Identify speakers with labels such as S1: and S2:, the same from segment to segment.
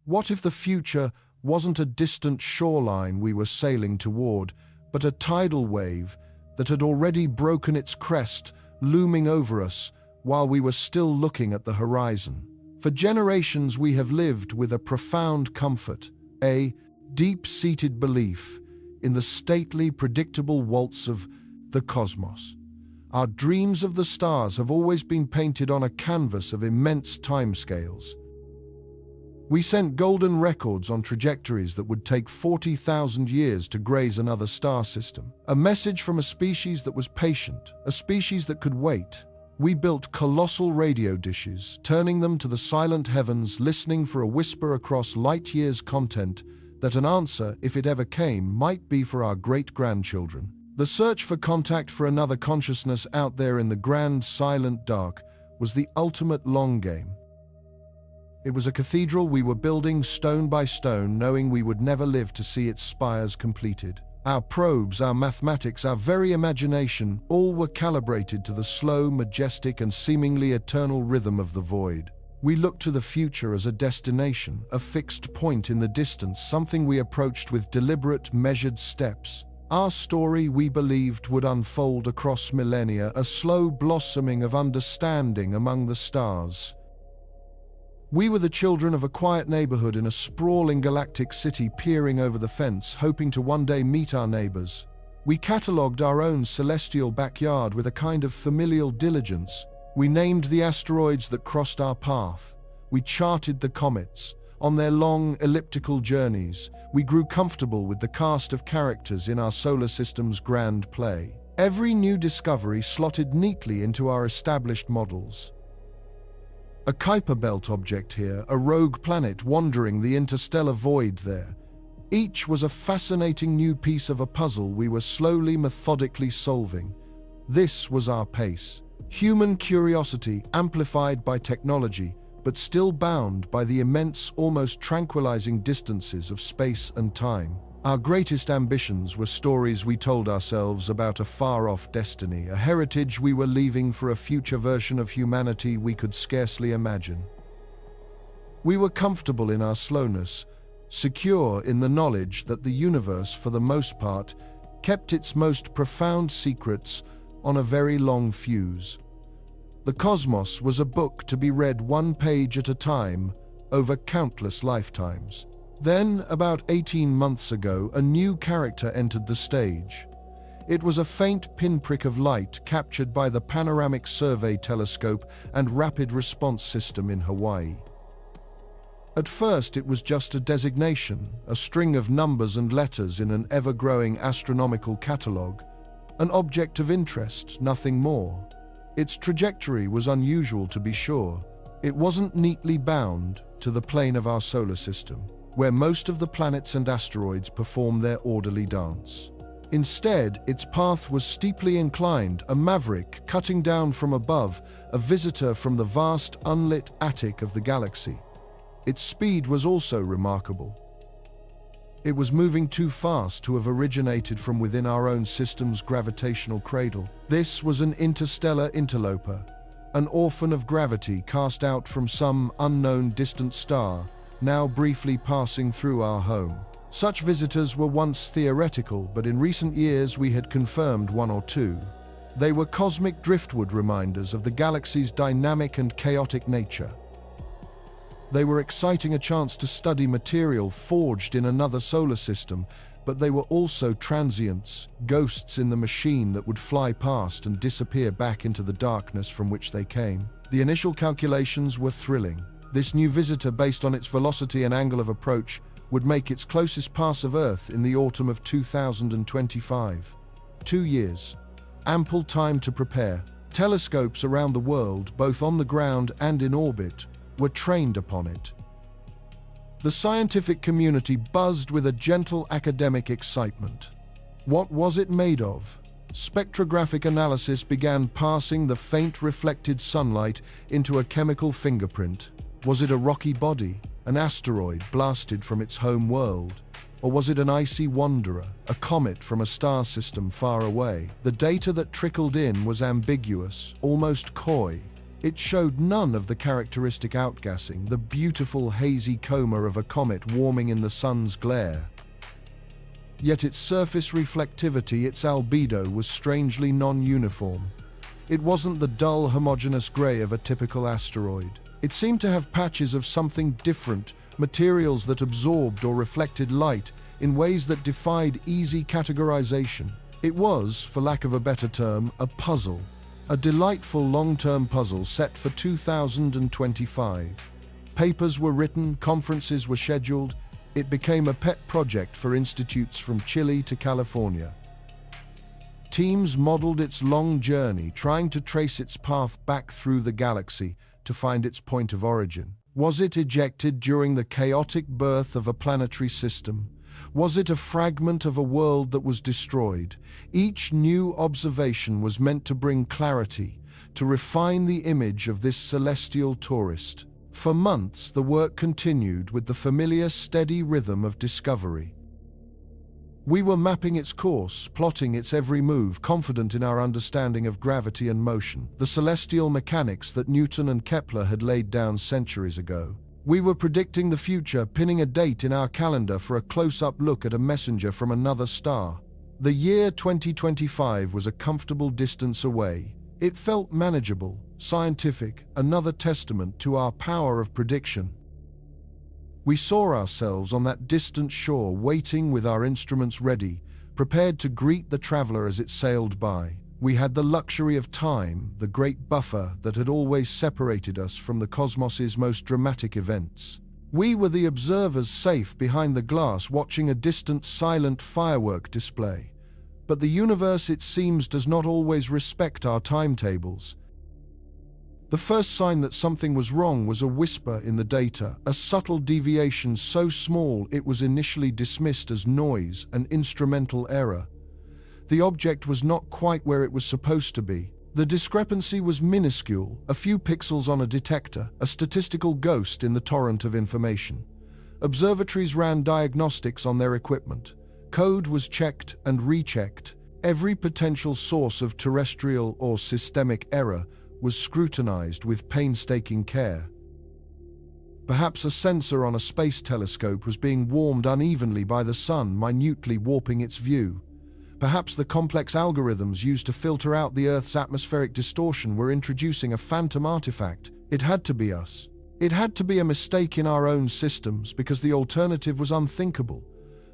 S1: What if the future wasn't a distant shoreline we were sailing toward, but a tidal wave that had already broken its crest, looming over us while we were still looking at the horizon? For generations we have lived with a profound comfort, a deep-seated belief in the stately, predictable waltz of the cosmos. Our dreams of the stars have always been painted on a canvas of immense timescales. We sent golden records on trajectories that would take 40,000 years to graze another star system. A message from a species that was patient, a species that could wait. We built colossal radio dishes, turning them to the silent heavens, listening for a whisper across light years content that an answer, if it ever came, might be for our great-grandchildren. The search for contact for another consciousness out there in the grand, silent dark was the ultimate long game. It was a cathedral we were building stone by stone, knowing we would never live to see its spires completed. Our probes, our mathematics, our very imagination, all were calibrated to the slow, majestic, and seemingly eternal rhythm of the void. We looked to the future as a destination, a fixed point in the distance, something we approached with deliberate, measured steps. Our story, we believed, would unfold across millennia, a slow blossoming of understanding among the stars. We were the children of a quiet neighborhood in a sprawling galactic city, peering over the fence, hoping to one day meet our neighbors. We catalogued our own celestial backyard with a kind of familial diligence. We named the asteroids that crossed our path. We charted the comets. On their long, elliptical journeys, we grew comfortable with the cast of characters in our solar system's grand play. Every new discovery slotted neatly into our established models. A Kuiper Belt object here, a rogue planet wandering the interstellar void there. Each was a fascinating new piece of a puzzle we were slowly, methodically solving. This was our pace. Human curiosity amplified by technology, but still bound by the immense, almost tranquilizing distances of space and time. Our greatest ambitions were stories we told ourselves about a far-off destiny, a heritage we were leaving for a future version of humanity we could scarcely imagine. We were comfortable in our slowness, secure in the knowledge that the universe, for the most part, kept its most profound secrets on a very long fuse. The cosmos was a book to be read one page at a time over countless lifetimes. Then, about 18 months ago, a new character entered the stage. It was a faint pinprick of light captured by the Panoramic Survey Telescope and Rapid Response System in Hawaii. At first, it was just a designation, a string of numbers and letters in an ever-growing astronomical catalogue, an object of interest, nothing more. Its trajectory was unusual, to be sure. It wasn't neatly bound to the plane of our solar system, where most of the planets and asteroids perform their orderly dance. Instead, its path was steeply inclined, a maverick cutting down from above, a visitor from the vast, unlit attic of the galaxy. Its speed was also remarkable. It was moving too fast to have originated from within our own system's gravitational cradle. This was an interstellar interloper, an orphan of gravity cast out from some unknown distant star, now briefly passing through our home. Such visitors were once theoretical, but in recent years we had confirmed one or two. They were cosmic driftwood reminders of the galaxy's dynamic and chaotic nature. They were exciting, a chance to study material forged in another solar system, but they were also transients, ghosts in the machine that would fly past and disappear back into the darkness from which they came. The initial calculations were thrilling. This new visitor, based on its velocity and angle of approach, would make its closest pass of Earth in the autumn of 2025. 2 years. Ample time to prepare. Telescopes around the world, both on the ground and in orbit, were trained upon it. The scientific community buzzed with a gentle academic excitement. What was it made of? Spectrographic analysis began parsing the faint reflected sunlight into a chemical fingerprint. Was it a rocky body, an asteroid blasted from its home world? Or was it an icy wanderer, a comet from a star system far away? The data that trickled in was ambiguous, almost coy. It showed none of the characteristic outgassing, the beautiful hazy coma of a comet warming in the sun's glare. Yet its surface reflectivity, its albedo, was strangely non-uniform. It wasn't the dull, homogeneous grey of a typical asteroid. It seemed to have patches of something different, materials that absorbed or reflected light in ways that defied easy categorization. It was, for lack of a better term, a puzzle. A delightful long-term puzzle set for 2025. Papers were written, conferences were scheduled. It became a pet project for institutes from Chile to California. Teams modeled its long journey, trying to trace its path back through the galaxy to find its point of origin. Was it ejected during the chaotic birth of a planetary system? Was it a fragment of a world that was destroyed? Each new observation was meant to bring clarity, to refine the image of this celestial tourist. For months, the work continued with the familiar, steady rhythm of discovery. We were mapping its course, plotting its every move, confident in our understanding of gravity and motion, the celestial mechanics that Newton and Kepler had laid down centuries ago. We were predicting the future, pinning a date in our calendar for a close-up look at a messenger from another star. The year 2025 was a comfortable distance away. It felt manageable, scientific, another testament to our power of prediction. We saw ourselves on that distant shore, waiting with our instruments ready, prepared to greet the traveler as it sailed by. We had the luxury of time, the great buffer that had always separated us from the cosmos's most dramatic events. We were the observers, safe behind the glass, watching a distant, silent firework display. But the universe, it seems, does not always respect our timetables. The first sign that something was wrong was a whisper in the data, a subtle deviation so small it was initially dismissed as noise, an instrumental error. The object was not quite where it was supposed to be. The discrepancy was minuscule, a few pixels on a detector, a statistical ghost in the torrent of information. Observatories ran diagnostics on their equipment. Code was checked and rechecked. Every potential source of terrestrial or systemic error was scrutinized with painstaking care. Perhaps a sensor on a space telescope was being warmed unevenly by the sun, minutely warping its view. Perhaps the complex algorithms used to filter out the Earth's atmospheric distortion were introducing a phantom artifact. It had to be us. It had to be a mistake in our own systems, because the alternative was unthinkable.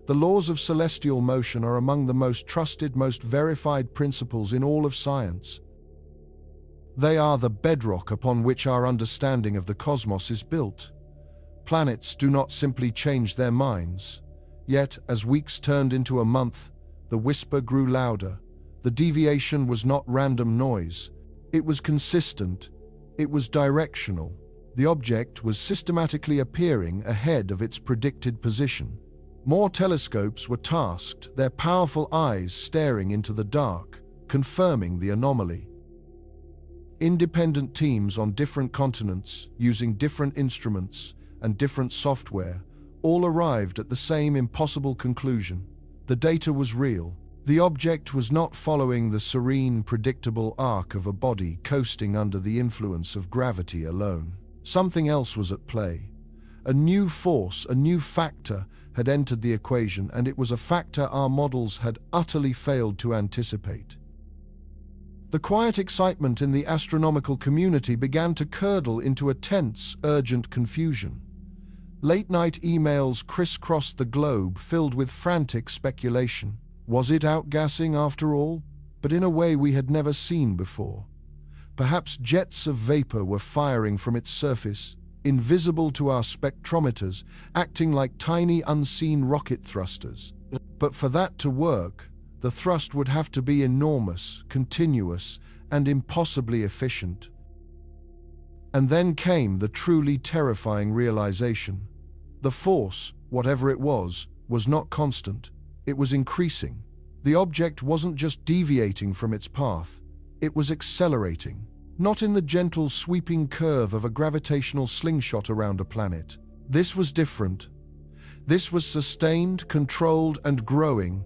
S1: The laws of celestial motion are among the most trusted, most verified principles in all of science. They are the bedrock upon which our understanding of the cosmos is built. Planets do not simply change their minds. Yet, as weeks turned into a month, the whisper grew louder. The deviation was not random noise. It was consistent. It was directional. The object was systematically appearing ahead of its predicted position. More telescopes were tasked, their powerful eyes staring into the dark, confirming the anomaly. Independent teams on different continents, using different instruments and different software, all arrived at the same impossible conclusion. The data was real. The object was not following the serene, predictable arc of a body coasting under the influence of gravity alone. Something else was at play. A new force, a new factor, had entered the equation, and it was a factor our models had utterly failed to anticipate. The quiet excitement in the astronomical community began to curdle into a tense, urgent confusion. Late-night emails crisscrossed the globe, filled with frantic speculation. Was it outgassing after all? But in a way we had never seen before. Perhaps jets of vapor were firing from its surface, invisible to our spectrometers, acting like tiny unseen rocket thrusters. But for that to work, the thrust would have to be enormous, continuous, and impossibly efficient. And then came the truly terrifying realization. The force, whatever it was not constant. It was increasing. The object wasn't just deviating from its path, it was accelerating. Not in the gentle sweeping curve of a gravitational slingshot around a planet. This was different. This was sustained, controlled, and growing.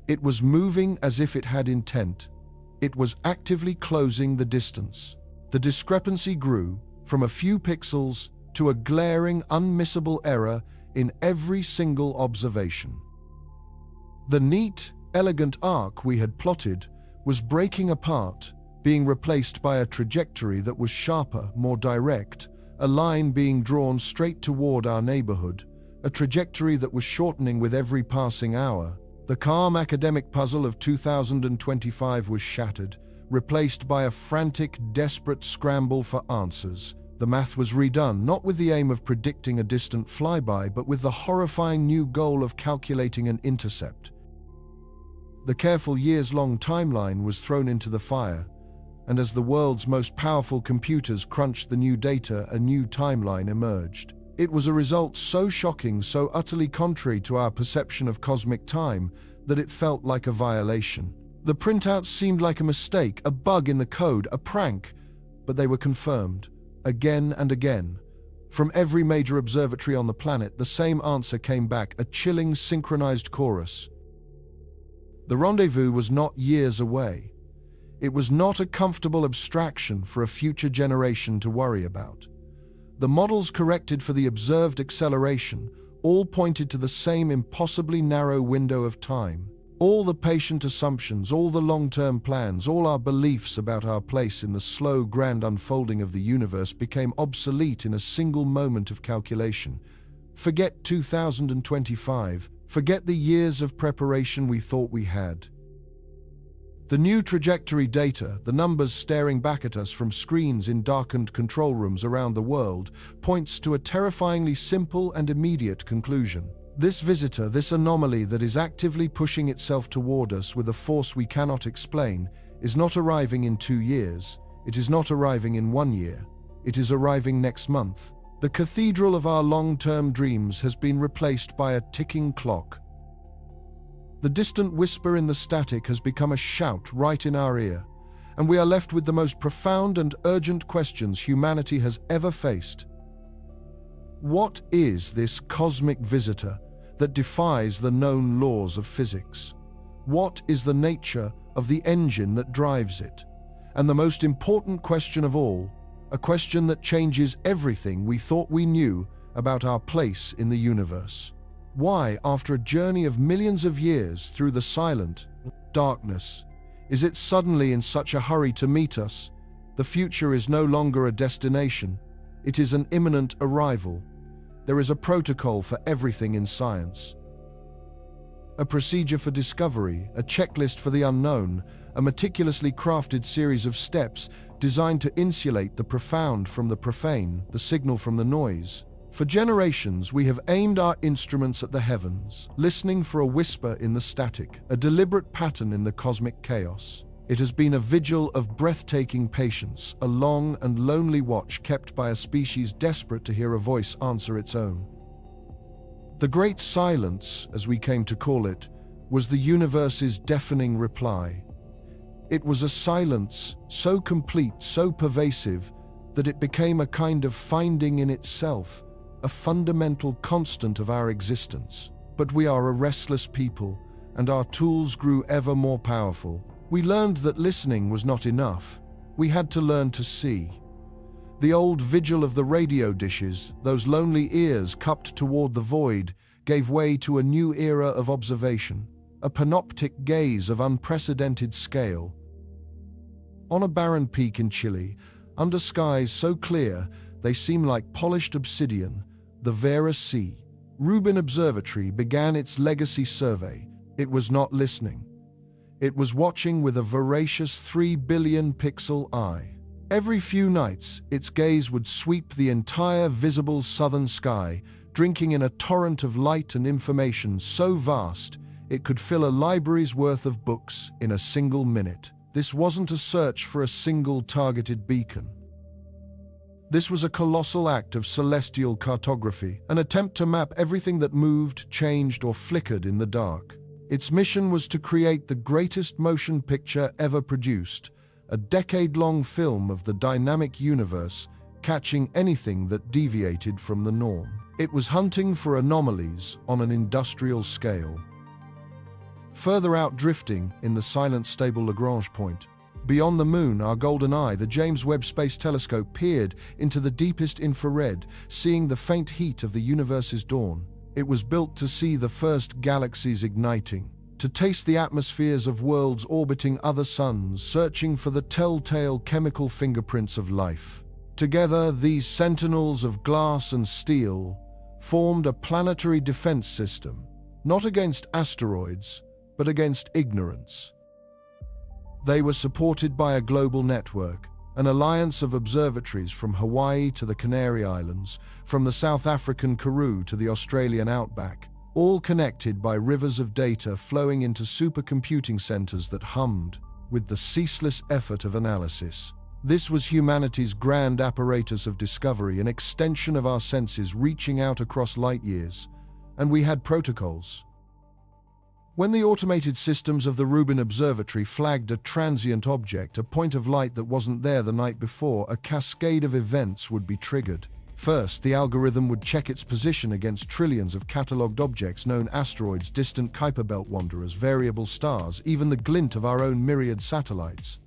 S1: It was moving as if it had intent. It was actively closing the distance. The discrepancy grew from a few pixels to a glaring, unmissable error in every single observation. The neat, elegant arc we had plotted was breaking apart, being replaced by a trajectory that was sharper, more direct, a line being drawn straight toward our neighborhood, a trajectory that was shortening with every passing hour. The calm academic puzzle of 2025 was shattered, replaced by a frantic, desperate scramble for answers. The math was redone, not with the aim of predicting a distant flyby, but with the horrifying new goal of calculating an intercept. The careful years-long timeline was thrown into the fire, and as the world's most powerful computers crunched the new data, a new timeline emerged. It was a result so shocking, so utterly contrary to our perception of cosmic time, that it felt like a violation. The printouts seemed like a mistake, a bug in the code, a prank, but they were confirmed, again and again. From every major observatory on the planet, the same answer came back, a chilling, synchronized chorus. The rendezvous was not years away. It was not a comfortable abstraction for a future generation to worry about. The models corrected for the observed acceleration all pointed to the same impossibly narrow window of time. All the patient assumptions, all the long-term plans, all our beliefs about our place in the slow, grand unfolding of the universe became obsolete in a single moment of calculation. Forget 2025. Forget the years of preparation we thought we had. The new trajectory data, the numbers staring back at us from screens in darkened control rooms around the world, points to a terrifyingly simple and immediate conclusion. This visitor, this anomaly that is actively pushing itself toward us with a force we cannot explain, is not arriving in 2 years. It is not arriving in 1 year. It is arriving next month. The cathedral of our long-term dreams has been replaced by a ticking clock. The distant whisper in the static has become a shout right in our ear, and we are left with the most profound and urgent questions humanity has ever faced. What is this cosmic visitor that defies the known laws of physics? What is the nature of the engine that drives it? And the most important question of all, a question that changes everything we thought we knew about our place in the universe. Why, after a journey of millions of years through the silent darkness, is it suddenly in such a hurry to meet us? The future is no longer a destination. It is an imminent arrival. There is a protocol for everything in science. A procedure for discovery, a checklist for the unknown, a meticulously crafted series of steps designed to insulate the profound from the profane, the signal from the noise. For generations, we have aimed our instruments at the heavens, listening for a whisper in the static, a deliberate pattern in the cosmic chaos. It has been a vigil of breathtaking patience, a long and lonely watch kept by a species desperate to hear a voice answer its own. The Great Silence, as we came to call it, was the universe's deafening reply. It was a silence so complete, so pervasive, that it became a kind of finding in itself, a fundamental constant of our existence. But we are a restless people, and our tools grew ever more powerful. We learned that listening was not enough. We had to learn to see. The old vigil of the radio dishes, those lonely ears cupped toward the void, gave way to a new era of observation, a panoptic gaze of unprecedented scale. On a barren peak in Chile, under skies so clear they seem like polished obsidian, the Vera Sea, Rubin Observatory began its legacy survey. It was not listening. It was watching with a voracious 3 billion pixel eye. Every few nights, its gaze would sweep the entire visible southern sky, drinking in a torrent of light and information so vast it could fill a library's worth of books in a single minute. This wasn't a search for a single targeted beacon. This was a colossal act of celestial cartography, an attempt to map everything that moved, changed, or flickered in the dark. Its mission was to create the greatest motion picture ever produced, a decade-long film of the dynamic universe, catching anything that deviated from the norm. It was hunting for anomalies on an industrial scale. Further out drifting in the silent stable Lagrange point, Beyond the moon, our golden eye, the James Webb Space Telescope, peered into the deepest infrared, seeing the faint heat of the universe's dawn. It was built to see the first galaxies igniting, to taste the atmospheres of worlds orbiting other suns, searching for the telltale chemical fingerprints of life. Together, these sentinels of glass and steel formed a planetary defense system, not against asteroids, but against ignorance. They were supported by a global network, an alliance of observatories from Hawaii to the Canary Islands, from the South African Karoo to the Australian outback, all connected by rivers of data flowing into supercomputing centers that hummed with the ceaseless effort of analysis. This was humanity's grand apparatus of discovery, an extension of our senses reaching out across light years, and we had protocols. When the automated systems of the Rubin Observatory flagged a transient object, a point of light that wasn't there the night before, a cascade of events would be triggered. First, the algorithm would check its position against trillions of catalogued objects known asteroids, distant Kuiper Belt wanderers, variable stars, even the glint of our own myriad satellites.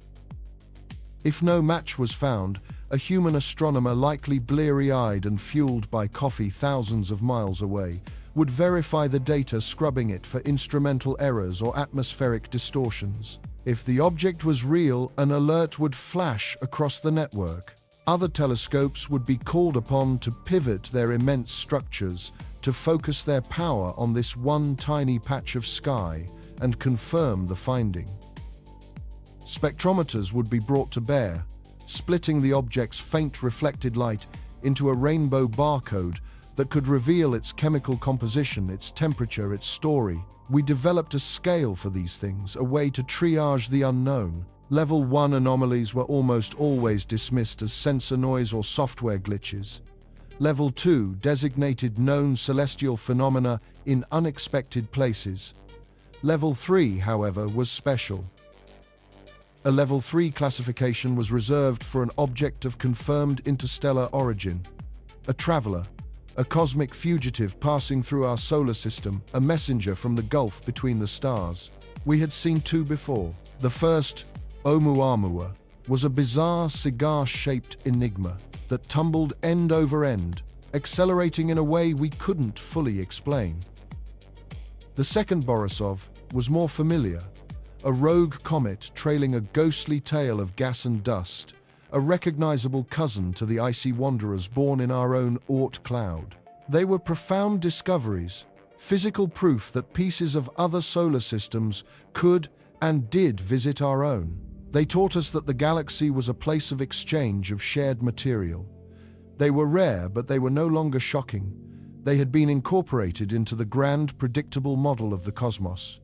S1: If no match was found, a human astronomer, likely bleary-eyed and fueled by coffee thousands of miles away, would verify the data, scrubbing it for instrumental errors or atmospheric distortions. If the object was real, an alert would flash across the network. Other telescopes would be called upon to pivot their immense structures, to focus their power on this one tiny patch of sky and confirm the finding. Spectrometers would be brought to bear, splitting the object's faint reflected light into a rainbow barcode that could reveal its chemical composition, its temperature, its story. We developed a scale for these things, a way to triage the unknown. Level 1 anomalies were almost always dismissed as sensor noise or software glitches. Level 2 designated known celestial phenomena in unexpected places. Level 3, however, was special. A Level 3 classification was reserved for an object of confirmed interstellar origin, a traveler, a cosmic fugitive passing through our solar system, a messenger from the gulf between the stars. We had seen two before. The first, Oumuamua, was a bizarre cigar-shaped enigma that tumbled end over end, accelerating in a way we couldn't fully explain. The second Borisov was more familiar, a rogue comet trailing a ghostly tail of gas and dust, a recognizable cousin to the icy wanderers born in our own Oort cloud. They were profound discoveries, physical proof that pieces of other solar systems could and did visit our own. They taught us that the galaxy was a place of exchange of shared material. They were rare, but they were no longer shocking. They had been incorporated into the grand, predictable model of the cosmos.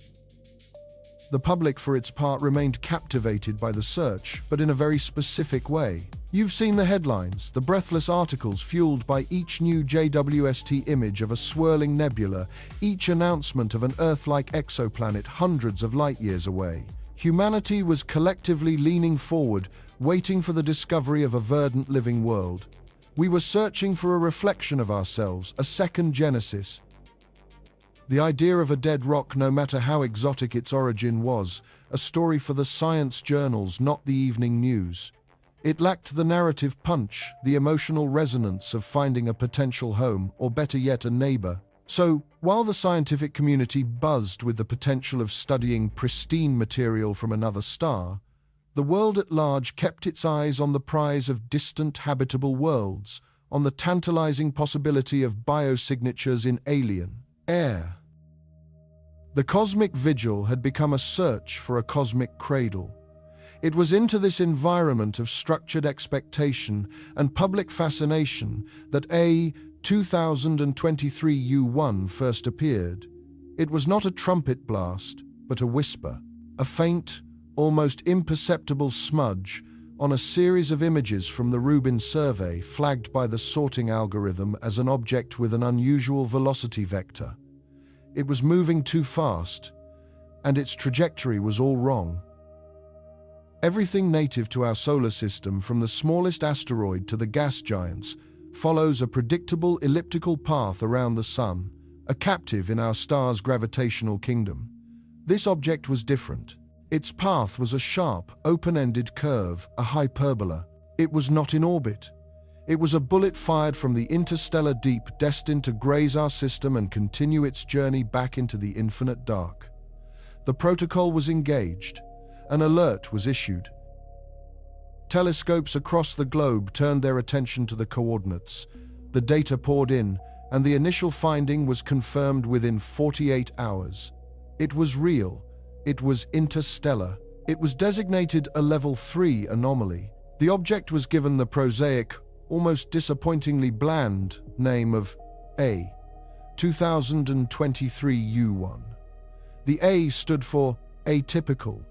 S1: The public, for its part, remained captivated by the search, but in a very specific way. You've seen the headlines, the breathless articles fueled by each new JWST image of a swirling nebula, each announcement of an Earth-like exoplanet hundreds of light-years away. Humanity was collectively leaning forward, waiting for the discovery of a verdant living world. We were searching for a reflection of ourselves, a second Genesis. The idea of a dead rock, no matter how exotic its origin, was a story for the science journals, not the evening news. It lacked the narrative punch, the emotional resonance of finding a potential home, or better yet, a neighbor. So, while the scientific community buzzed with the potential of studying pristine material from another star, the world at large kept its eyes on the prize of distant habitable worlds, on the tantalizing possibility of biosignatures in alien air. The cosmic vigil had become a search for a cosmic cradle. It was into this environment of structured expectation and public fascination that A 2023 U1 first appeared. It was not a trumpet blast, but a whisper, a faint, almost imperceptible smudge on a series of images from the Rubin survey, flagged by the sorting algorithm as an object with an unusual velocity vector. It was moving too fast, and its trajectory was all wrong. Everything native to our solar system, from the smallest asteroid to the gas giants, follows a predictable elliptical path around the Sun, a captive in our star's gravitational kingdom. This object was different. Its path was a sharp, open-ended curve, a hyperbola. It was not in orbit. It was a bullet fired from the interstellar deep, destined to graze our system and continue its journey back into the infinite dark. The protocol was engaged. An alert was issued. Telescopes across the globe turned their attention to the coordinates. The data poured in, and the initial finding was confirmed within 48 hours. It was real. It was interstellar. It was designated a Level 3 anomaly. The object was given the prosaic, almost disappointingly bland, name of A. 2023 U1. The A stood for atypical,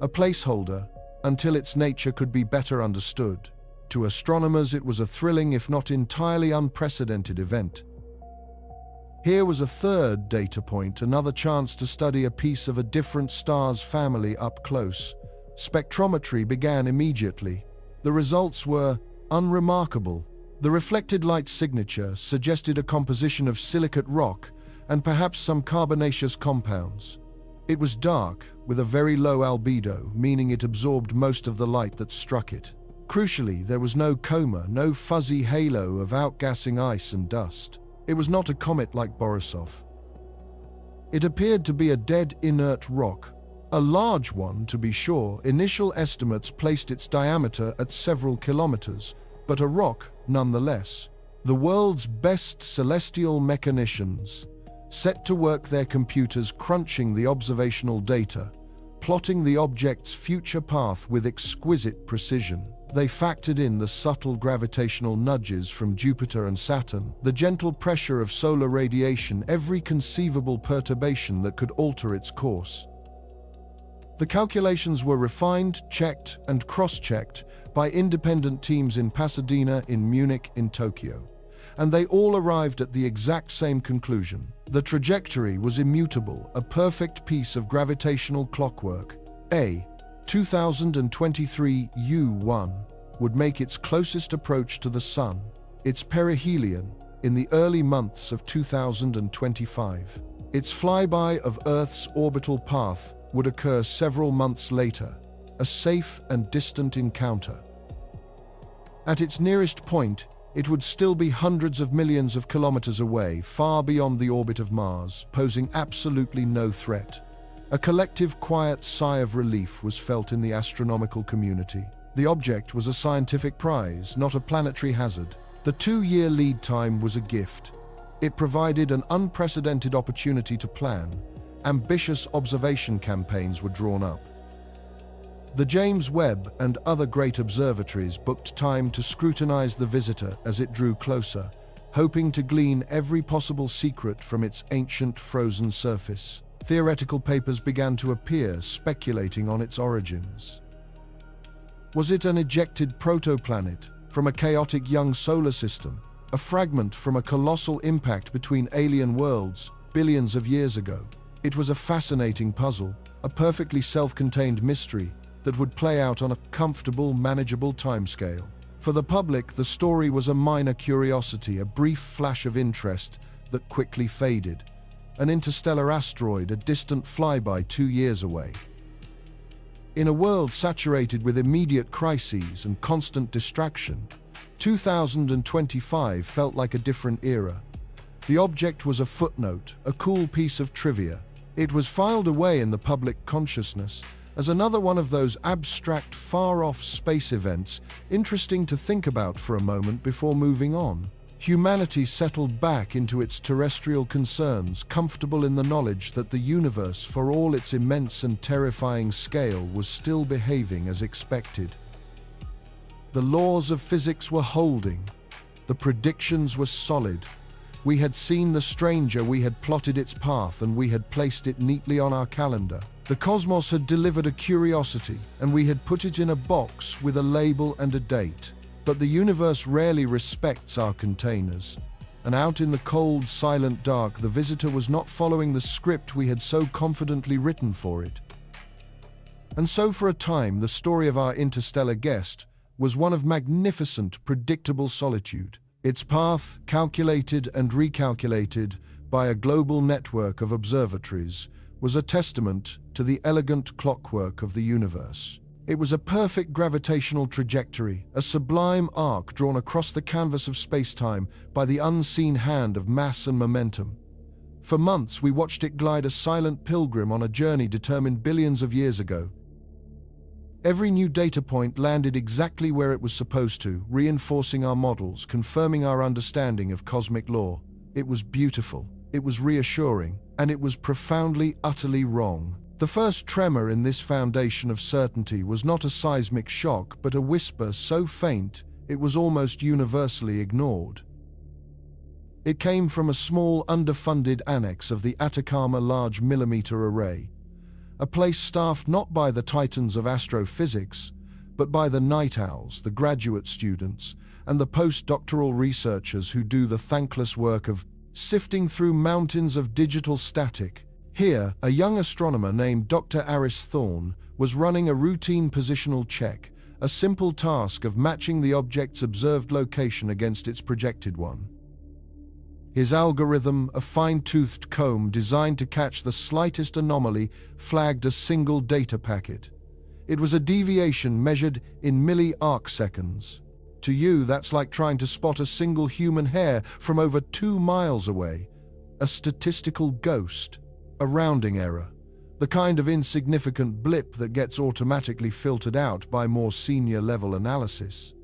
S1: a placeholder, until its nature could be better understood. To astronomers, it was a thrilling, if not entirely unprecedented event. Here was a third data point, another chance to study a piece of a different star's family up close. Spectrometry began immediately. The results were unremarkable. The reflected light signature suggested a composition of silicate rock and perhaps some carbonaceous compounds. It was dark, with a very low albedo, meaning it absorbed most of the light that struck it. Crucially, there was no coma, no fuzzy halo of outgassing ice and dust. It was not a comet like Borisov. It appeared to be a dead, inert rock. A large one, to be sure. Initial estimates placed its diameter at several kilometers, but a rock nonetheless. The world's best celestial mechanicians set to work their computers crunching the observational data, plotting the object's future path with exquisite precision. They factored in the subtle gravitational nudges from Jupiter and Saturn, the gentle pressure of solar radiation, every conceivable perturbation that could alter its course. The calculations were refined, checked, and cross-checked by independent teams in Pasadena, in Munich, in Tokyo. And they all arrived at the exact same conclusion. The trajectory was immutable, a perfect piece of gravitational clockwork. A. 2023 U1 would make its closest approach to the Sun, its perihelion, in the early months of 2025. Its flyby of Earth's orbital path would occur several months later, a safe and distant encounter. At its nearest point, it would still be hundreds of millions of kilometers away, far beyond the orbit of Mars, posing absolutely no threat. A collective quiet sigh of relief was felt in the astronomical community. The object was a scientific prize, not a planetary hazard. The 2-year lead time was a gift. It provided an unprecedented opportunity to plan. Ambitious observation campaigns were drawn up. The James Webb and other great observatories booked time to scrutinize the visitor as it drew closer, hoping to glean every possible secret from its ancient frozen surface. Theoretical papers began to appear, speculating on its origins. Was it an ejected protoplanet from a chaotic young solar system, a fragment from a colossal impact between alien worlds billions of years ago? It was a fascinating puzzle, a perfectly self-contained mystery that would play out on a comfortable, manageable timescale. For the public, the story was a minor curiosity, a brief flash of interest that quickly faded. An interstellar asteroid, a distant flyby 2 years away. In a world saturated with immediate crises and constant distraction, 2025 felt like a different era. The object was a footnote, a cool piece of trivia. It was filed away in the public consciousness as another one of those abstract, far-off space events, interesting to think about for a moment before moving on. Humanity settled back into its terrestrial concerns, comfortable in the knowledge that the universe, for all its immense and terrifying scale, was still behaving as expected. The laws of physics were holding. The predictions were solid. We had seen the stranger, we had plotted its path, and we had placed it neatly on our calendar. The cosmos had delivered a curiosity, and we had put it in a box with a label and a date. But the universe rarely respects our containers. And out in the cold, silent dark, the visitor was not following the script we had so confidently written for it. And so for a time, the story of our interstellar guest was one of magnificent, predictable solitude. Its path, calculated and recalculated by a global network of observatories, was a testament to the elegant clockwork of the universe. It was a perfect gravitational trajectory, a sublime arc drawn across the canvas of space-time by the unseen hand of mass and momentum. For months, we watched it glide a silent pilgrim on a journey determined billions of years ago. Every new data point landed exactly where it was supposed to, reinforcing our models, confirming our understanding of cosmic law. It was beautiful, it was reassuring, and it was profoundly, utterly wrong. The first tremor in this foundation of certainty was not a seismic shock, but a whisper so faint it was almost universally ignored. It came from a small, underfunded annex of the Atacama Large Millimeter Array, a place staffed not by the titans of astrophysics, but by the night owls, the graduate students, and the postdoctoral researchers who do the thankless work of sifting through mountains of digital static. Here, a young astronomer named Dr. Aris Thorne was running a routine positional check, a simple task of matching the object's observed location against its projected one. His algorithm, a fine-toothed comb designed to catch the slightest anomaly, flagged a single data packet. It was a deviation measured in milli-arcseconds. To you, that's like trying to spot a single human hair from over 2 miles away. A statistical ghost, a rounding error, the kind of insignificant blip that gets automatically filtered out by more senior-level analysis.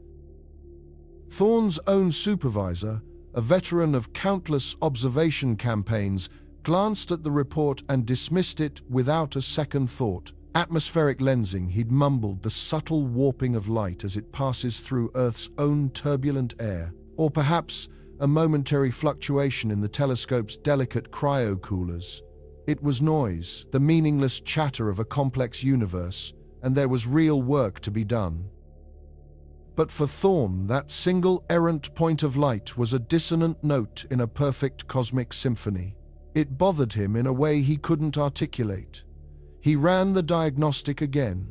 S1: Thorne's own supervisor, a veteran of countless observation campaigns, glanced at the report and dismissed it without a second thought. Atmospheric lensing, he'd mumbled, the subtle warping of light as it passes through Earth's own turbulent air. Or perhaps a momentary fluctuation in the telescope's delicate cryocoolers. It was noise, the meaningless chatter of a complex universe, and there was real work to be done. But for Thorne, that single errant point of light was a dissonant note in a perfect cosmic symphony. It bothered him in a way he couldn't articulate. He ran the diagnostic again.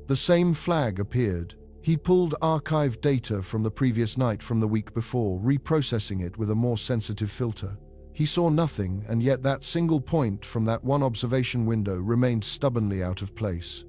S1: The same flag appeared. He pulled archived data from the previous night from the week before, reprocessing it with a more sensitive filter. He saw nothing, and yet that single point from that one observation window remained stubbornly out of place.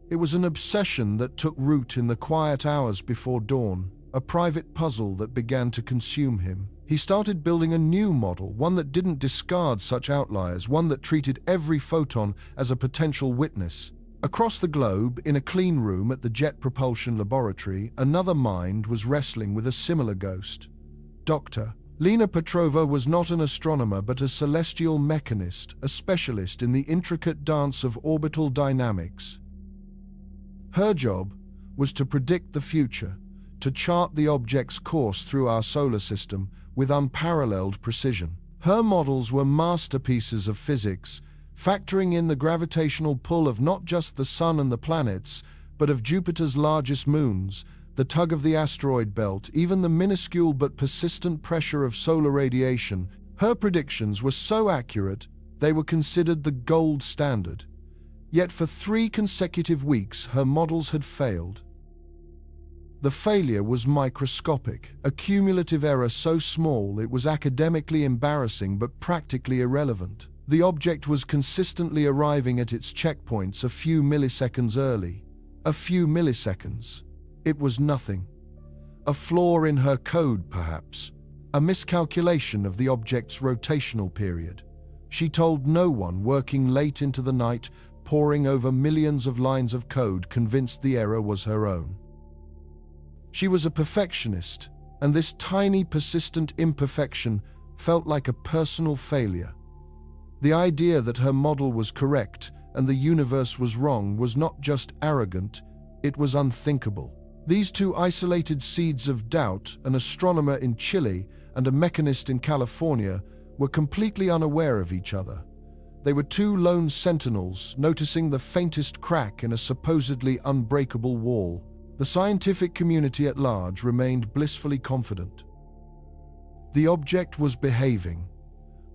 S1: It was an obsession that took root in the quiet hours before dawn, a private puzzle that began to consume him. He started building a new model, one that didn't discard such outliers, one that treated every photon as a potential witness. Across the globe, in a clean room at the Jet Propulsion Laboratory, another mind was wrestling with a similar ghost. Dr. Lena Petrova was not an astronomer but a celestial mechanist, a specialist in the intricate dance of orbital dynamics. Her job was to predict the future, to chart the object's course through our solar system with unparalleled precision. Her models were masterpieces of physics, factoring in the gravitational pull of not just the Sun and the planets, but of Jupiter's largest moons, the tug of the asteroid belt, even the minuscule but persistent pressure of solar radiation. Her predictions were so accurate, they were considered the gold standard. Yet for 3 consecutive weeks, her models had failed. The failure was microscopic, a cumulative error so small it was academically embarrassing but practically irrelevant. The object was consistently arriving at its checkpoints a few milliseconds early. A few milliseconds. It was nothing. A flaw in her code, perhaps. A miscalculation of the object's rotational period. She told no one, working late into the night, poring over millions of lines of code, convinced the error was her own. She was a perfectionist, and this tiny, persistent imperfection felt like a personal failure. The idea that her model was correct and the universe was wrong was not just arrogant, it was unthinkable. These 2 isolated seeds of doubt, an astronomer in Chile and a mechanist in California, were completely unaware of each other. They were 2 lone sentinels, noticing the faintest crack in a supposedly unbreakable wall. The scientific community at large remained blissfully confident. The object was behaving.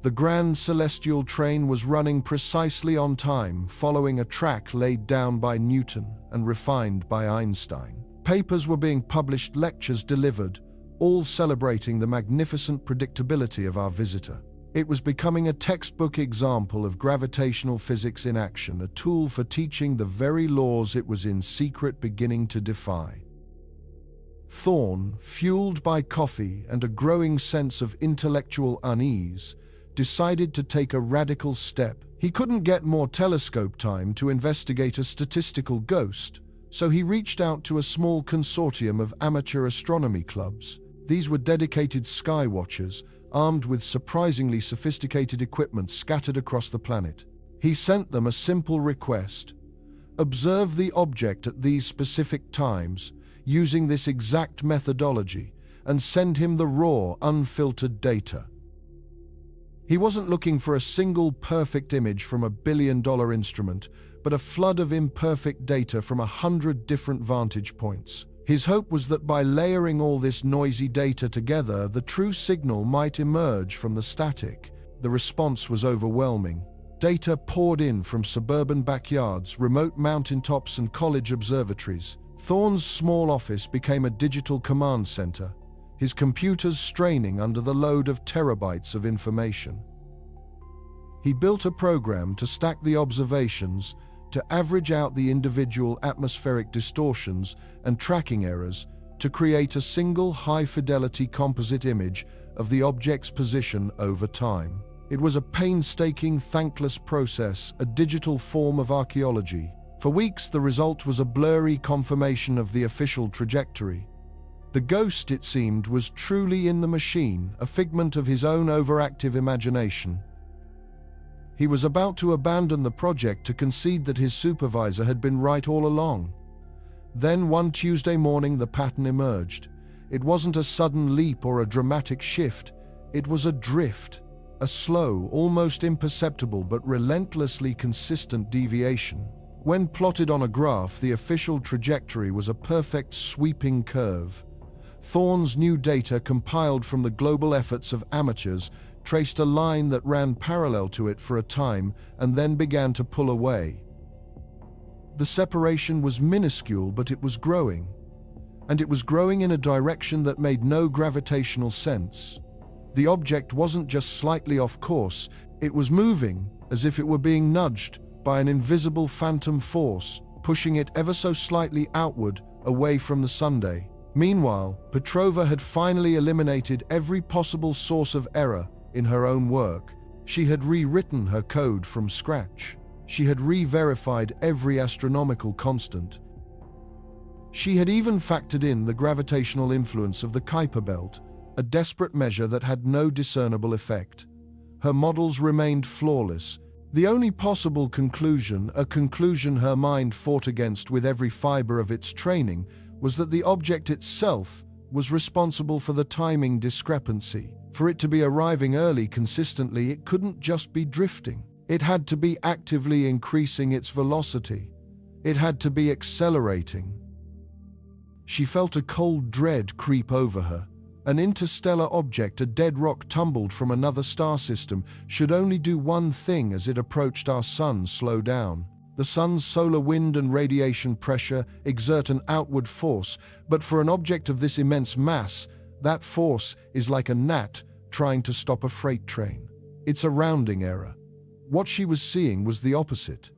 S1: The grand celestial train was running precisely on time, following a track laid down by Newton and refined by Einstein. Papers were being published, lectures delivered, all celebrating the magnificent predictability of our visitor. It was becoming a textbook example of gravitational physics in action, a tool for teaching the very laws it was in secret beginning to defy. Thorne, fueled by coffee and a growing sense of intellectual unease, decided to take a radical step. He couldn't get more telescope time to investigate a statistical ghost, so he reached out to a small consortium of amateur astronomy clubs. These were dedicated sky watchers, armed with surprisingly sophisticated equipment scattered across the planet. He sent them a simple request: observe the object at these specific times, using this exact methodology, and send him the raw, unfiltered data. He wasn't looking for a single perfect image from a billion-dollar instrument, but a flood of imperfect data from 100 different vantage points. His hope was that by layering all this noisy data together, the true signal might emerge from the static. The response was overwhelming. Data poured in from suburban backyards, remote mountaintops, and college observatories. Thorne's small office became a digital command center, his computers straining under the load of terabytes of information. He built a program to stack the observations, to average out the individual atmospheric distortions and tracking errors, to create a single high-fidelity composite image of the object's position over time. It was a painstaking, thankless process, a digital form of archaeology. For weeks, the result was a blurry confirmation of the official trajectory. The ghost, it seemed, was truly in the machine, a figment of his own overactive imagination. He was about to abandon the project to concede that his supervisor had been right all along. Then one Tuesday morning the pattern emerged. It wasn't a sudden leap or a dramatic shift. It was a drift, a slow, almost imperceptible but relentlessly consistent deviation. When plotted on a graph, the official trajectory was a perfect sweeping curve. Thorne's new data, compiled from the global efforts of amateurs, traced a line that ran parallel to it for a time and then began to pull away. The separation was minuscule, but it was growing. And it was growing in a direction that made no gravitational sense. The object wasn't just slightly off course, it was moving as if it were being nudged by an invisible phantom force, pushing it ever so slightly outward, away from the Sunday. Meanwhile, Petrova had finally eliminated every possible source of error in her own work. She had rewritten her code from scratch. She had re-verified every astronomical constant. She had even factored in the gravitational influence of the Kuiper belt, a desperate measure that had no discernible effect. Her models remained flawless. The only possible conclusion, a conclusion her mind fought against with every fiber of its training, was that the object itself was responsible for the timing discrepancy. For it to be arriving early consistently, it couldn't just be drifting. It had to be actively increasing its velocity. It had to be accelerating. She felt a cold dread creep over her. An interstellar object, a dead rock tumbled from another star system, should only do one thing as it approached our sun: slow down. The sun's solar wind and radiation pressure exert an outward force, but for an object of this immense mass, that force is like a gnat trying to stop a freight train. It's a rounding error. What she was seeing was the opposite.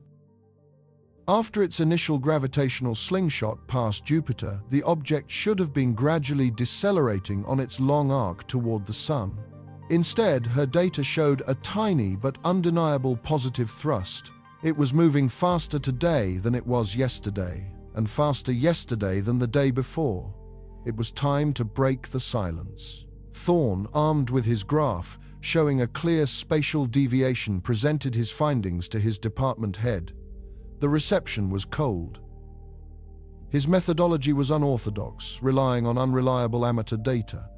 S1: After its initial gravitational slingshot past Jupiter, the object should have been gradually decelerating on its long arc toward the sun. Instead, her data showed a tiny but undeniable positive thrust. It was moving faster today than it was yesterday, and faster yesterday than the day before. It was time to break the silence. Thorne, armed with his graph, showing a clear spatial deviation, presented his findings to his department head. The reception was cold. His methodology was unorthodox, relying on unreliable amateur data.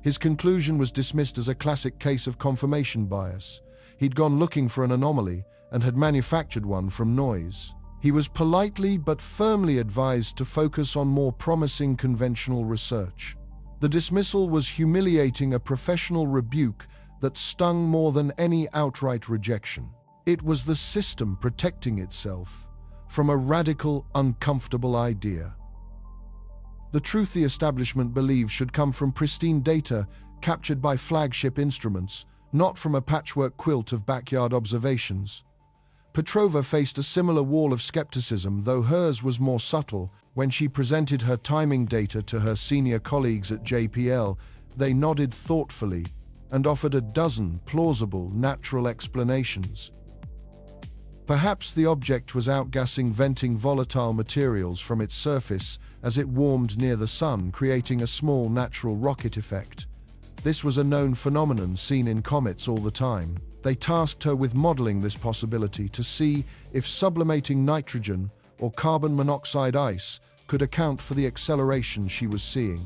S1: His conclusion was dismissed as a classic case of confirmation bias. He'd gone looking for an anomaly and had manufactured one from noise. He was politely but firmly advised to focus on more promising conventional research. The dismissal was humiliating, a professional rebuke that stung more than any outright rejection. It was the system protecting itself from a radical, uncomfortable idea. The truth the establishment believed should come from pristine data captured by flagship instruments, not from a patchwork quilt of backyard observations. Petrova faced a similar wall of skepticism, though hers was more subtle. When she presented her timing data to her senior colleagues at JPL, they nodded thoughtfully and offered a dozen plausible, natural explanations. Perhaps the object was outgassing, venting volatile materials from its surface as it warmed near the sun, creating a small natural rocket effect. This was a known phenomenon seen in comets all the time. They tasked her with modeling this possibility to see if sublimating nitrogen or carbon monoxide ice could account for the acceleration she was seeing.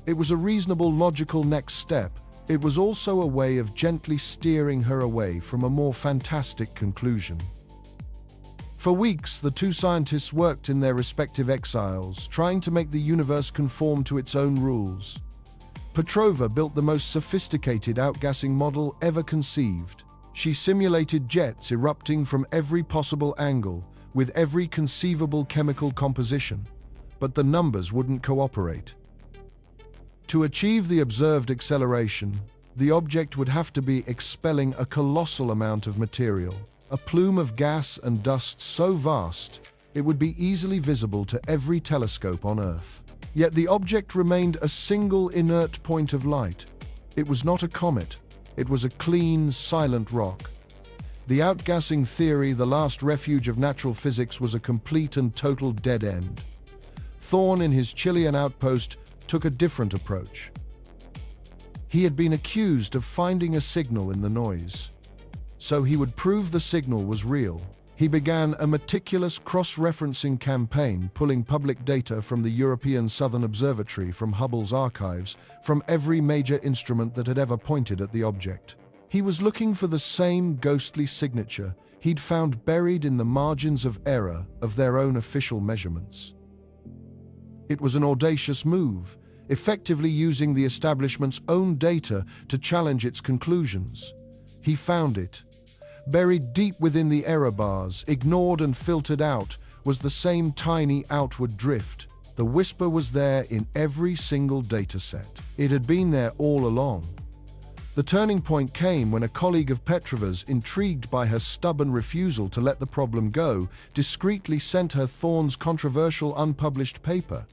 S1: It was a reasonable, logical next step. It was also a way of gently steering her away from a more fantastic conclusion. For weeks, the two scientists worked in their respective exiles, trying to make the universe conform to its own rules. Petrova built the most sophisticated outgassing model ever conceived. She simulated jets erupting from every possible angle, with every conceivable chemical composition, but the numbers wouldn't cooperate. To achieve the observed acceleration, the object would have to be expelling a colossal amount of material, a plume of gas and dust so vast it would be easily visible to every telescope on Earth. Yet the object remained a single inert point of light. It was not a comet. It was a clean, silent rock. The outgassing theory, the last refuge of natural physics, was a complete and total dead end. Thorne, in his Chilean outpost, took a different approach. He had been accused of finding a signal in the noise. So he would prove the signal was real. He began a meticulous cross-referencing campaign, pulling public data from the European Southern Observatory, from Hubble's archives, from every major instrument that had ever pointed at the object. He was looking for the same ghostly signature he'd found buried in the margins of error of their own official measurements. It was an audacious move, effectively using the establishment's own data to challenge its conclusions. He found it. Buried deep within the error bars, ignored and filtered out, was the same tiny outward drift. The whisper was there in every single dataset. It had been there all along. The turning point came when a colleague of Petrova's, intrigued by her stubborn refusal to let the problem go, discreetly sent her Thorne's controversial unpublished paper.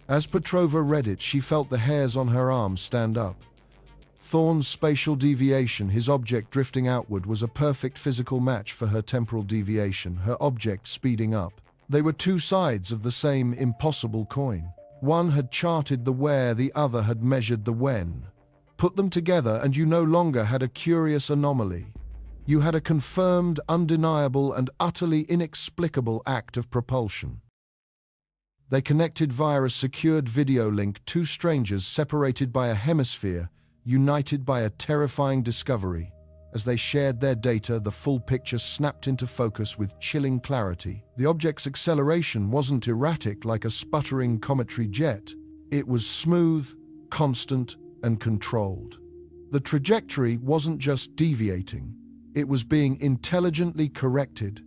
S1: As Petrova read it, she felt the hairs on her arms stand up. Thorne's spatial deviation, his object drifting outward, was a perfect physical match for her temporal deviation, her object speeding up. They were two sides of the same impossible coin. One had charted the where, the other had measured the when. Put them together and you no longer had a curious anomaly. You had a confirmed, undeniable, and utterly inexplicable act of propulsion. They connected via a secured video link, two strangers separated by a hemisphere, united by a terrifying discovery. As they shared their data, the full picture snapped into focus with chilling clarity. The object's acceleration wasn't erratic like a sputtering cometary jet. It was smooth, constant, and controlled. The trajectory wasn't just deviating. It was being intelligently corrected.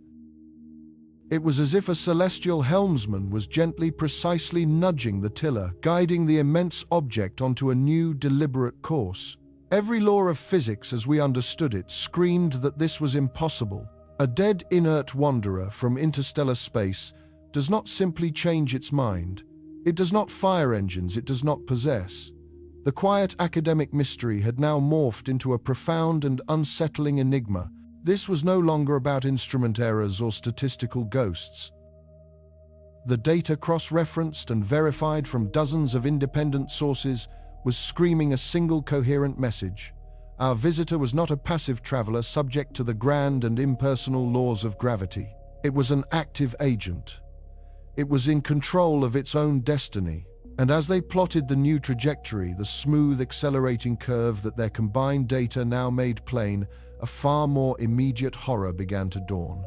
S1: It was as if a celestial helmsman was gently, precisely nudging the tiller, guiding the immense object onto a new, deliberate course. Every law of physics as we understood it screamed that this was impossible. A dead, inert wanderer from interstellar space does not simply change its mind. It does not fire engines it does not possess. The quiet academic mystery had now morphed into a profound and unsettling enigma. This was no longer about instrument errors or statistical ghosts. The data, cross-referenced and verified from dozens of independent sources, was screaming a single coherent message. Our visitor was not a passive traveler subject to the grand and impersonal laws of gravity. It was an active agent. It was in control of its own destiny. And as they plotted the new trajectory, the smooth accelerating curve that their combined data now made plain, a far more immediate horror began to dawn.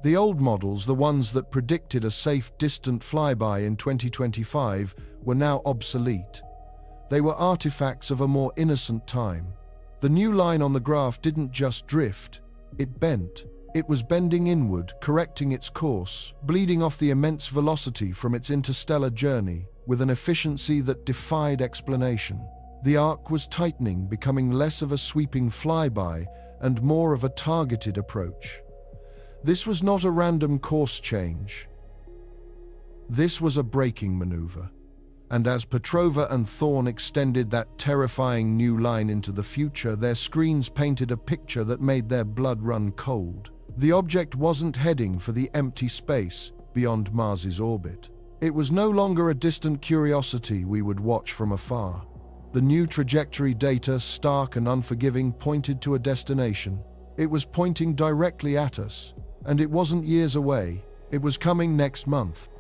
S1: The old models, the ones that predicted a safe, distant flyby in 2025, were now obsolete. They were artifacts of a more innocent time. The new line on the graph didn't just drift, it bent. It was bending inward, correcting its course, bleeding off the immense velocity from its interstellar journey, with an efficiency that defied explanation. The arc was tightening, becoming less of a sweeping flyby and more of a targeted approach. This was not a random course change. This was a braking maneuver. And as Petrova and Thorne extended that terrifying new line into the future, their screens painted a picture that made their blood run cold. The object wasn't heading for the empty space beyond Mars's orbit. It was no longer a distant curiosity we would watch from afar. The new trajectory data, stark and unforgiving, pointed to a destination. It was pointing directly at us, and it wasn't years away. It was coming next month.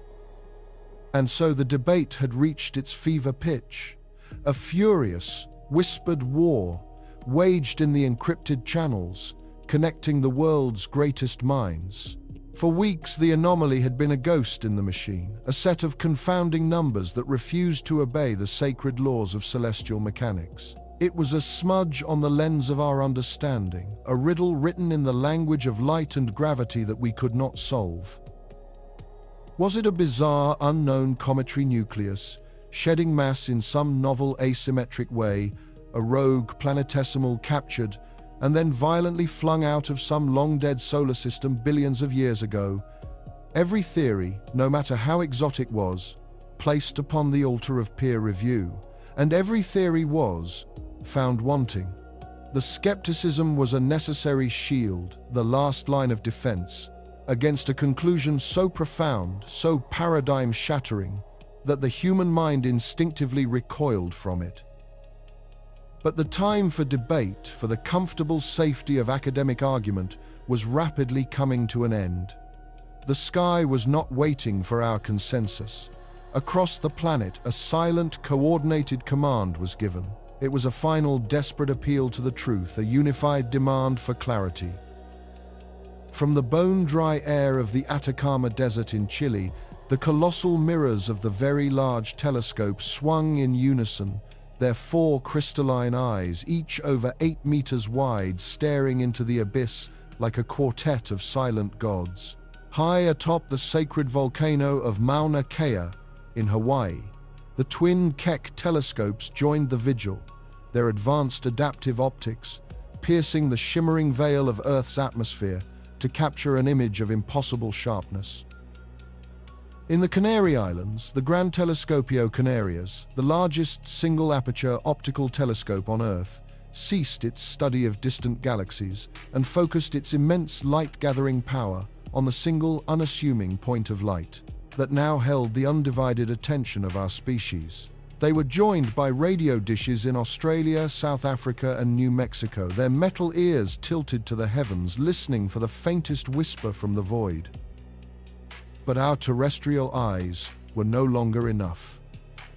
S1: And so the debate had reached its fever pitch. A furious, whispered war waged in the encrypted channels, connecting the world's greatest minds. For weeks, the anomaly had been a ghost in the machine, a set of confounding numbers that refused to obey the sacred laws of celestial mechanics. It was a smudge on the lens of our understanding, a riddle written in the language of light and gravity that we could not solve. Was it a bizarre, unknown cometary nucleus, shedding mass in some novel asymmetric way, a rogue planetesimal captured and then violently flung out of some long-dead solar system billions of years ago? Every theory, no matter how exotic, was placed upon the altar of peer review, and every theory was found wanting. The skepticism was a necessary shield, the last line of defense, against a conclusion so profound, so paradigm-shattering, that the human mind instinctively recoiled from it. But the time for debate, for the comfortable safety of academic argument, was rapidly coming to an end. The sky was not waiting for our consensus. Across the planet, a silent, coordinated command was given. It was a final, desperate appeal to the truth, a unified demand for clarity. From the bone-dry air of the Atacama Desert in Chile, the colossal mirrors of the Very Large Telescope swung in unison, their 4 crystalline eyes, each over 8 meters wide, staring into the abyss like a quartet of silent gods. High atop the sacred volcano of Mauna Kea in Hawaii, the twin Keck telescopes joined the vigil, their advanced adaptive optics piercing the shimmering veil of Earth's atmosphere to capture an image of impossible sharpness. In the Canary Islands, the Gran Telescopio Canarias, the largest single-aperture optical telescope on Earth, ceased its study of distant galaxies and focused its immense light-gathering power on the single, unassuming point of light that now held the undivided attention of our species. They were joined by radio dishes in Australia, South Africa, and New Mexico, their metal ears tilted to the heavens, listening for the faintest whisper from the void. But our terrestrial eyes were no longer enough.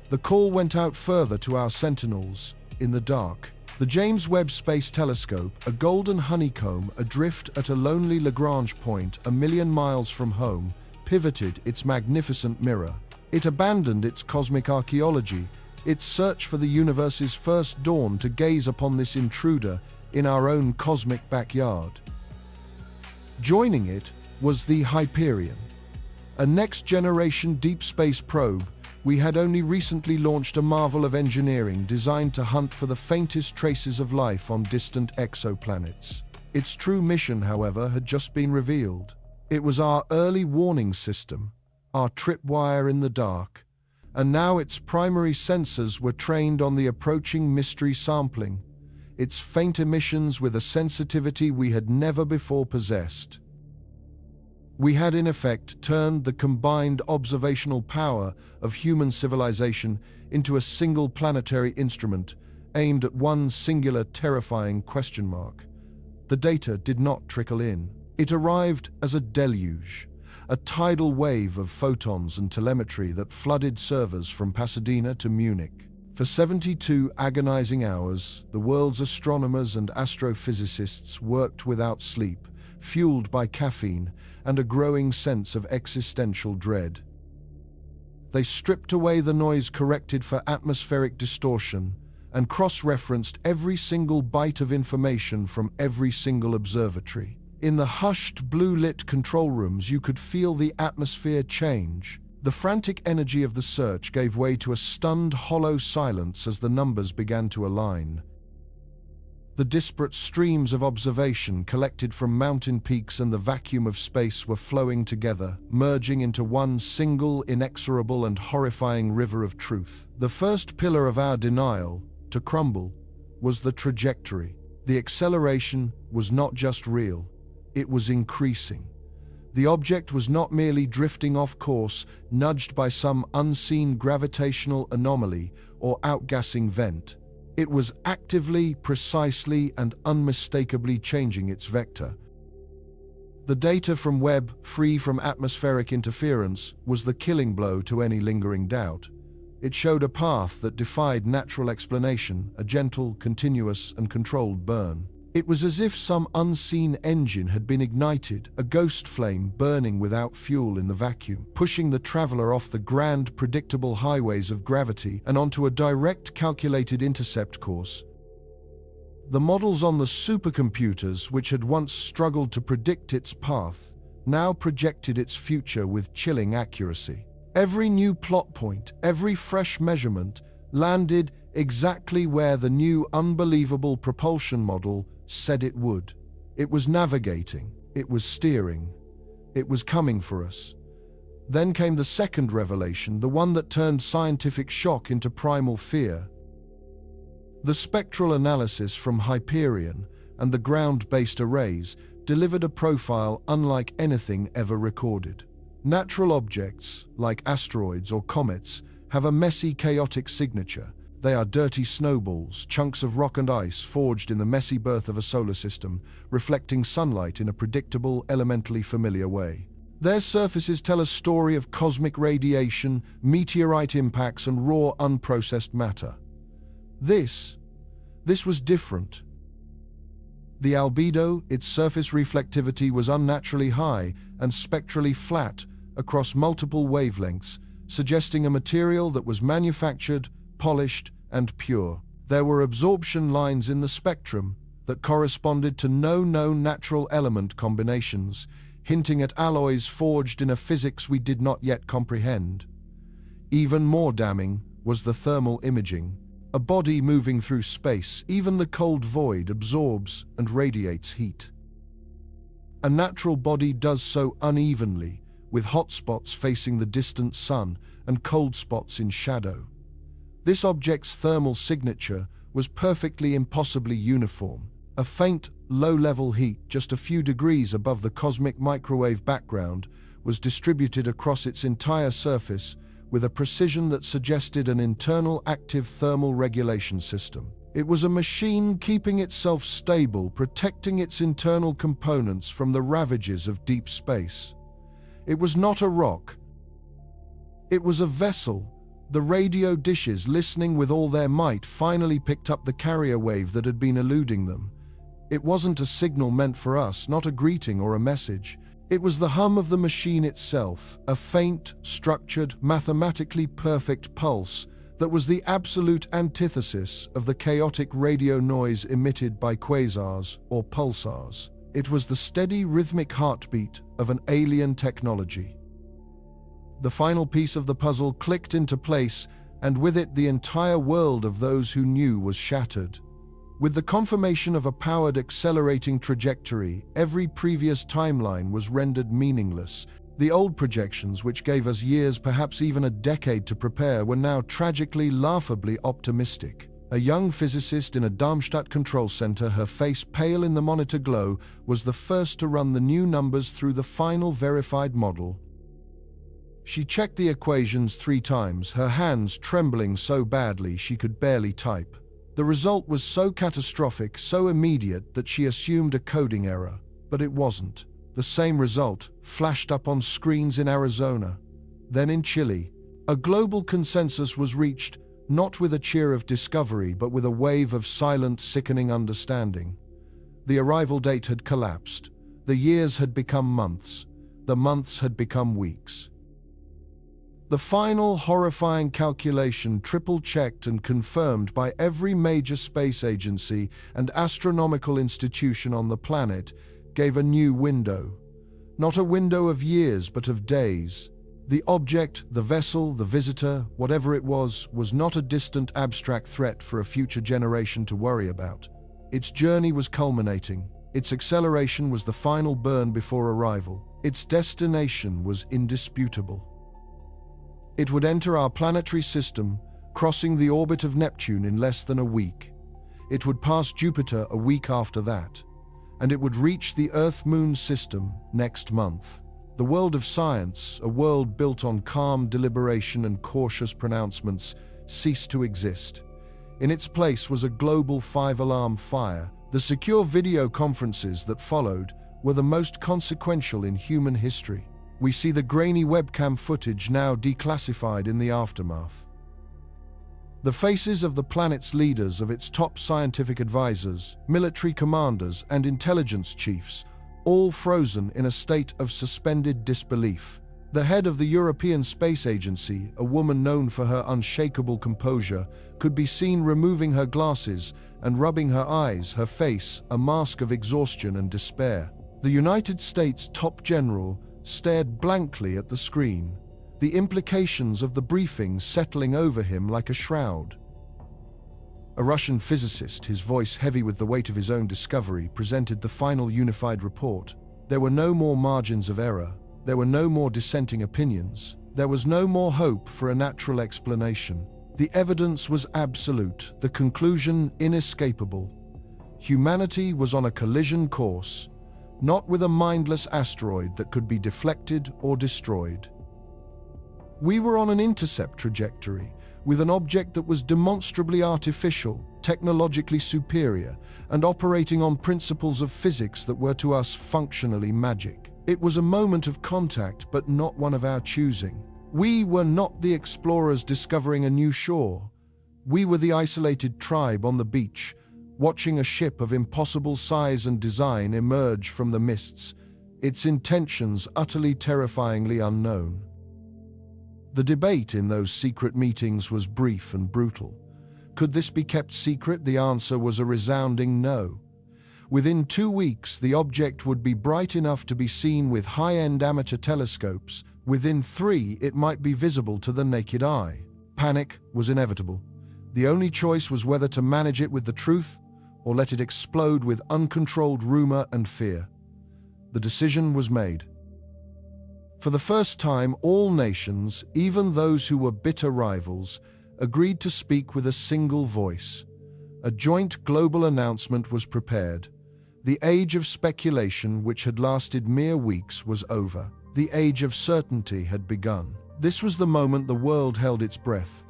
S1: The call went out further to our sentinels in the dark. The James Webb Space Telescope, a golden honeycomb adrift at a lonely Lagrange point a million miles from home, pivoted its magnificent mirror. It abandoned its cosmic archaeology, its search for the universe's first dawn, to gaze upon this intruder in our own cosmic backyard. Joining it was the Hyperion, a next-generation deep space probe. We had only recently launched a marvel of engineering designed to hunt for the faintest traces of life on distant exoplanets. Its true mission, however, had just been revealed. It was our early warning system, our tripwire in the dark, and now its primary sensors were trained on the approaching mystery sampling, its faint emissions with a sensitivity we had never before possessed. We had in effect turned the combined observational power of human civilization into a single planetary instrument aimed at one singular terrifying question mark. The data did not trickle in. It arrived as a deluge, a tidal wave of photons and telemetry that flooded servers from Pasadena to Munich. For 72 agonizing hours, the world's astronomers and astrophysicists worked without sleep, fueled by caffeine and a growing sense of existential dread. They stripped away the noise corrected for atmospheric distortion and cross-referenced every single byte of information from every single observatory. In the hushed, blue-lit control rooms, you could feel the atmosphere change. The frantic energy of the search gave way to a stunned, hollow silence as the numbers began to align. The disparate streams of observation collected from mountain peaks and the vacuum of space were flowing together, merging into one single, inexorable and horrifying river of truth. The first pillar of our denial, to crumble, was the trajectory. The acceleration was not just real, it was increasing. The object was not merely drifting off course, nudged by some unseen gravitational anomaly or outgassing vent. It was actively, precisely, and unmistakably changing its vector. The data from Webb, free from atmospheric interference, was the killing blow to any lingering doubt. It showed a path that defied natural explanation, a gentle, continuous, and controlled burn. It was as if some unseen engine had been ignited, a ghost flame burning without fuel in the vacuum, pushing the traveler off the grand, predictable highways of gravity and onto a direct, calculated intercept course. The models on the supercomputers, which had once struggled to predict its path, now projected its future with chilling accuracy. Every new plot point, every fresh measurement, landed exactly where the new unbelievable propulsion model said it would. It was navigating, it was steering, it was coming for us. Then came the second revelation, the one that turned scientific shock into primal fear. The spectral analysis from Hyperion and the ground-based arrays delivered a profile unlike anything ever recorded. Natural objects, like asteroids or comets, have a messy, chaotic signature. They are dirty snowballs, chunks of rock and ice forged in the messy birth of a solar system, reflecting sunlight in a predictable, elementally familiar way. Their surfaces tell a story of cosmic radiation, meteorite impacts, and raw, unprocessed matter. This was different. The albedo, its surface reflectivity, was unnaturally high and spectrally flat across multiple wavelengths, suggesting a material that was manufactured, polished, and pure. There were absorption lines in the spectrum that corresponded to no known natural element combinations, hinting at alloys forged in a physics we did not yet comprehend. Even more damning was the thermal imaging. A body moving through space, even the cold void, absorbs and radiates heat. A natural body does so unevenly, with hot spots facing the distant sun and cold spots in shadow. This object's thermal signature was perfectly impossibly uniform. A faint, low-level heat, just a few degrees above the cosmic microwave background, was distributed across its entire surface with a precision that suggested an internal active thermal regulation system. It was a machine keeping itself stable, protecting its internal components from the ravages of deep space. It was not a rock. It was a vessel. The radio dishes, listening with all their might, finally picked up the carrier wave that had been eluding them. It wasn't a signal meant for us, not a greeting or a message. It was the hum of the machine itself, a faint, structured, mathematically perfect pulse that was the absolute antithesis of the chaotic radio noise emitted by quasars or pulsars. It was the steady, rhythmic heartbeat of an alien technology. The final piece of the puzzle clicked into place, and with it the entire world of those who knew was shattered. With the confirmation of a powered accelerating trajectory, every previous timeline was rendered meaningless. The old projections, which gave us years, perhaps even a decade to prepare, were now tragically, laughably optimistic. A young physicist in a Darmstadt control center, her face pale in the monitor glow, was the first to run the new numbers through the final verified model. She checked the equations 3 times, her hands trembling so badly she could barely type. The result was so catastrophic, so immediate, that she assumed a coding error. But it wasn't. The same result flashed up on screens in Arizona, then in Chile. A global consensus was reached, not with a cheer of discovery, but with a wave of silent, sickening understanding. The arrival date had collapsed. The years had become months. The months had become weeks. The final horrifying calculation, triple-checked and confirmed by every major space agency and astronomical institution on the planet, gave a new window. Not a window of years, but of days. The object, the vessel, the visitor, whatever it was not a distant abstract threat for a future generation to worry about. Its journey was culminating. Its acceleration was the final burn before arrival. Its destination was indisputable. It would enter our planetary system, crossing the orbit of Neptune in less than a week. It would pass Jupiter a week after that, and it would reach the Earth-Moon system next month. The world of science, a world built on calm deliberation and cautious pronouncements, ceased to exist. In its place was a global five-alarm fire. The secure video conferences that followed were the most consequential in human history. We see the grainy webcam footage now declassified in the aftermath. The faces of the planet's leaders, of its top scientific advisors, military commanders, and intelligence chiefs, all frozen in a state of suspended disbelief. The head of the European Space Agency, a woman known for her unshakable composure, could be seen removing her glasses and rubbing her eyes, her face a mask of exhaustion and despair. The United States top general stared blankly at the screen, the implications of the briefing settling over him like a shroud. A Russian physicist, his voice heavy with the weight of his own discovery, presented the final unified report. There were no more margins of error. There were no more dissenting opinions. There was no more hope for a natural explanation. The evidence was absolute, the conclusion inescapable. Humanity was on a collision course, not with a mindless asteroid that could be deflected or destroyed. We were on an intercept trajectory, with an object that was demonstrably artificial, technologically superior, and operating on principles of physics that were to us functionally magic. It was a moment of contact, but not one of our choosing. We were not the explorers discovering a new shore. We were the isolated tribe on the beach, watching a ship of impossible size and design emerge from the mists, its intentions utterly terrifyingly unknown. The debate in those secret meetings was brief and brutal. Could this be kept secret? The answer was a resounding no. Within 2 weeks, the object would be bright enough to be seen with high-end amateur telescopes. Within 3, it might be visible to the naked eye. Panic was inevitable. The only choice was whether to manage it with the truth or let it explode with uncontrolled rumor and fear. The decision was made. For the first time, all nations, even those who were bitter rivals, agreed to speak with a single voice. A joint global announcement was prepared. The age of speculation, which had lasted mere weeks, was over. The age of certainty had begun. This was the moment the world held its breath.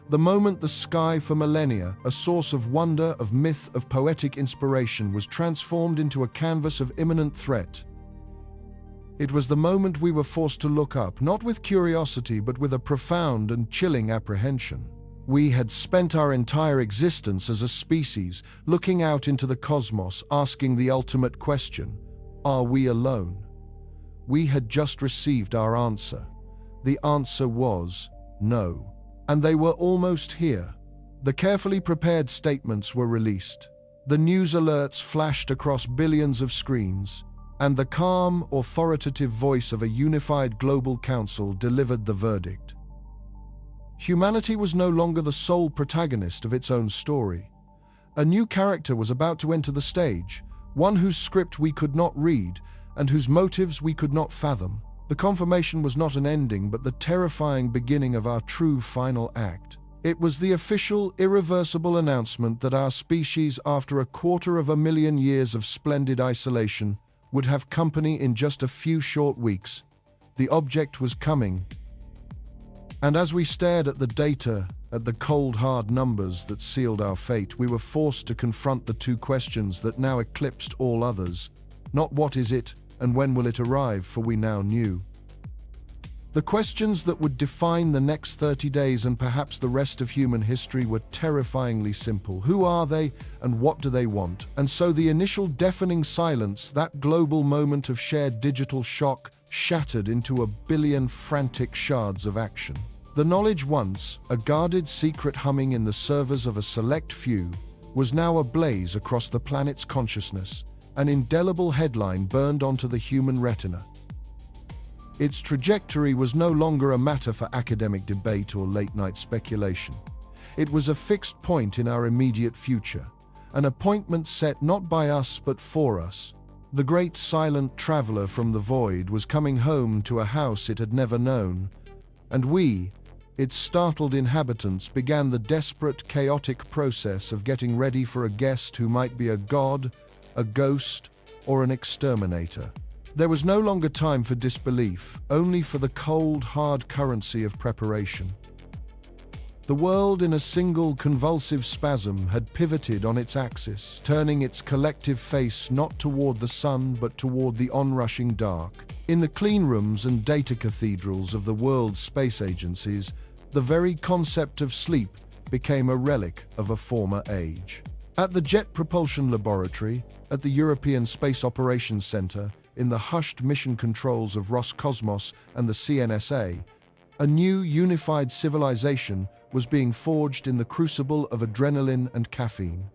S1: The moment the sky for millennia, a source of wonder, of myth, of poetic inspiration, was transformed into a canvas of imminent threat. It was the moment we were forced to look up, not with curiosity, but with a profound and chilling apprehension. We had spent our entire existence as a species, looking out into the cosmos, asking the ultimate question, are we alone? We had just received our answer. The answer was no. And they were almost here. The carefully prepared statements were released. The news alerts flashed across billions of screens, and the calm, authoritative voice of a unified global council delivered the verdict. Humanity was no longer the sole protagonist of its own story. A new character was about to enter the stage, one whose script we could not read and whose motives we could not fathom. The confirmation was not an ending, but the terrifying beginning of our true final act. It was the official, irreversible announcement that our species, after 250,000 years of splendid isolation, would have company in just a few short weeks. The object was coming. And as we stared at the data, at the cold, hard numbers that sealed our fate, we were forced to confront the 2 questions that now eclipsed all others. Not what is it, and when will it arrive, for we now knew. The questions that would define the next 30 days and perhaps the rest of human history were terrifyingly simple. Who are they, and what do they want? And so the initial deafening silence, that global moment of shared digital shock, shattered into a billion frantic shards of action. The knowledge, once a guarded secret humming in the servers of a select few, was now ablaze across the planet's consciousness, an indelible headline burned onto the human retina. Its trajectory was no longer a matter for academic debate or late-night speculation. It was a fixed point in our immediate future, an appointment set not by us but for us. The great silent traveler from the void was coming home to a house it had never known, and we, its startled inhabitants, began the desperate, chaotic process of getting ready for a guest who might be a god, a ghost, or an exterminator. There was no longer time for disbelief, only for the cold, hard currency of preparation. The world, in a single convulsive spasm, had pivoted on its axis, turning its collective face not toward the sun but toward the onrushing dark. In the clean rooms and data cathedrals of the world's space agencies, the very concept of sleep became a relic of a former age. At the Jet Propulsion Laboratory, at the European Space Operations Center, in the hushed mission controls of Roscosmos and the CNSA, a new unified civilization was being forged in the crucible of adrenaline and caffeine.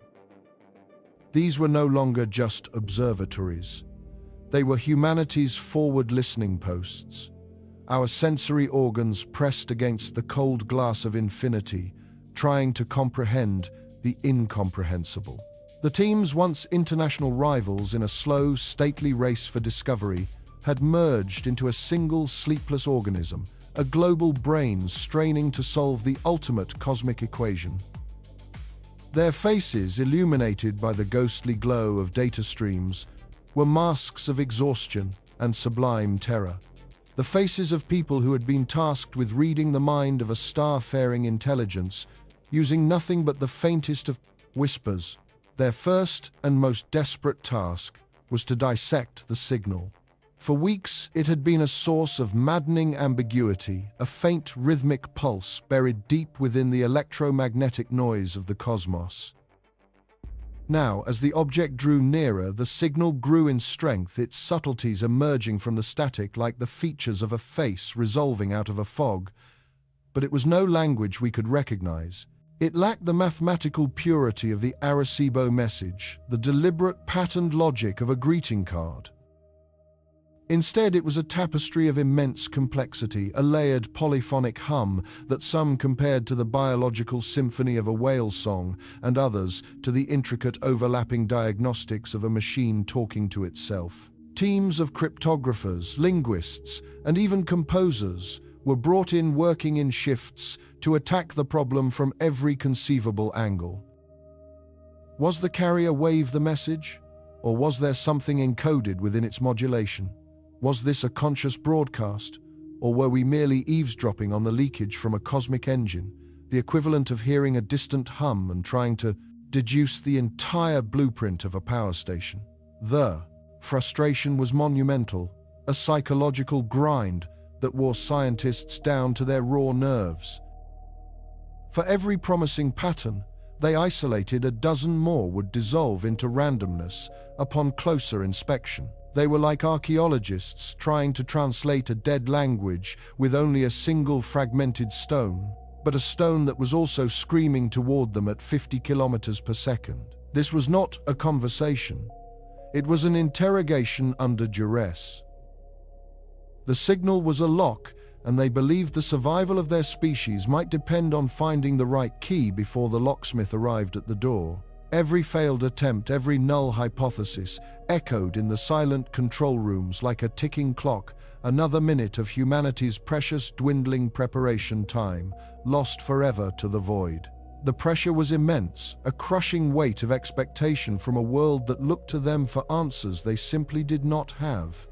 S1: These were no longer just observatories. They were humanity's forward listening posts, our sensory organs pressed against the cold glass of infinity, trying to comprehend the incomprehensible. The teams, once international rivals in a slow, stately race for discovery, had merged into a single sleepless organism, a global brain straining to solve the ultimate cosmic equation. Their faces, illuminated by the ghostly glow of data streams, were masks of exhaustion and sublime terror. The faces of people who had been tasked with reading the mind of a star-faring intelligence, using nothing but the faintest of whispers. Their first and most desperate task was to dissect the signal. For weeks, it had been a source of maddening ambiguity, a faint rhythmic pulse buried deep within the electromagnetic noise of the cosmos. Now, as the object drew nearer, the signal grew in strength, its subtleties emerging from the static like the features of a face resolving out of a fog. But it was no language we could recognize. It lacked the mathematical purity of the Arecibo message, the deliberate patterned logic of a greeting card. Instead, it was a tapestry of immense complexity, a layered polyphonic hum that some compared to the biological symphony of a whale song, and others to the intricate overlapping diagnostics of a machine talking to itself. Teams of cryptographers, linguists, and even composers were brought in, working in shifts to attack the problem from every conceivable angle. Was the carrier wave the message? Or was there something encoded within its modulation? Was this a conscious broadcast? Or were we merely eavesdropping on the leakage from a cosmic engine, the equivalent of hearing a distant hum and trying to deduce the entire blueprint of a power station? The frustration was monumental, a psychological grind that wore scientists down to their raw nerves. For every promising pattern, they isolated a dozen more would dissolve into randomness upon closer inspection. They were like archaeologists trying to translate a dead language with only a single fragmented stone, but a stone that was also screaming toward them at 50 kilometers per second. This was not a conversation. It was an interrogation under duress. The signal was a lock, and they believed the survival of their species might depend on finding the right key before the locksmith arrived at the door. Every failed attempt, every null hypothesis, echoed in the silent control rooms like a ticking clock, another minute of humanity's precious dwindling preparation time, lost forever to the void. The pressure was immense, a crushing weight of expectation from a world that looked to them for answers they simply did not have.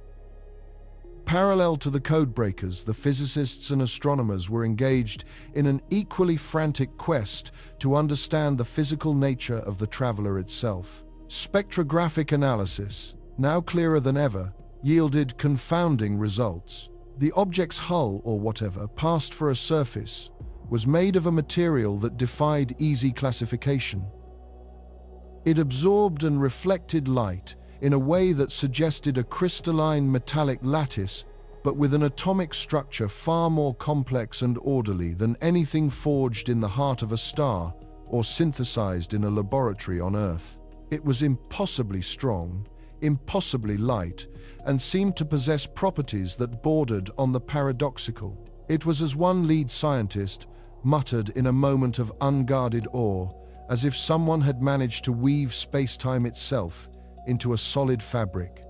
S1: Parallel to the codebreakers, the physicists and astronomers were engaged in an equally frantic quest to understand the physical nature of the traveler itself. Spectrographic analysis, now clearer than ever, yielded confounding results. The object's hull, or whatever, passed for a surface, was made of a material that defied easy classification. It absorbed and reflected light in a way that suggested a crystalline metallic lattice, but with an atomic structure far more complex and orderly than anything forged in the heart of a star or synthesized in a laboratory on Earth. It was impossibly strong, impossibly light, and seemed to possess properties that bordered on the paradoxical. It was as one lead scientist muttered in a moment of unguarded awe, as if someone had managed to weave space-time itself into a solid fabric.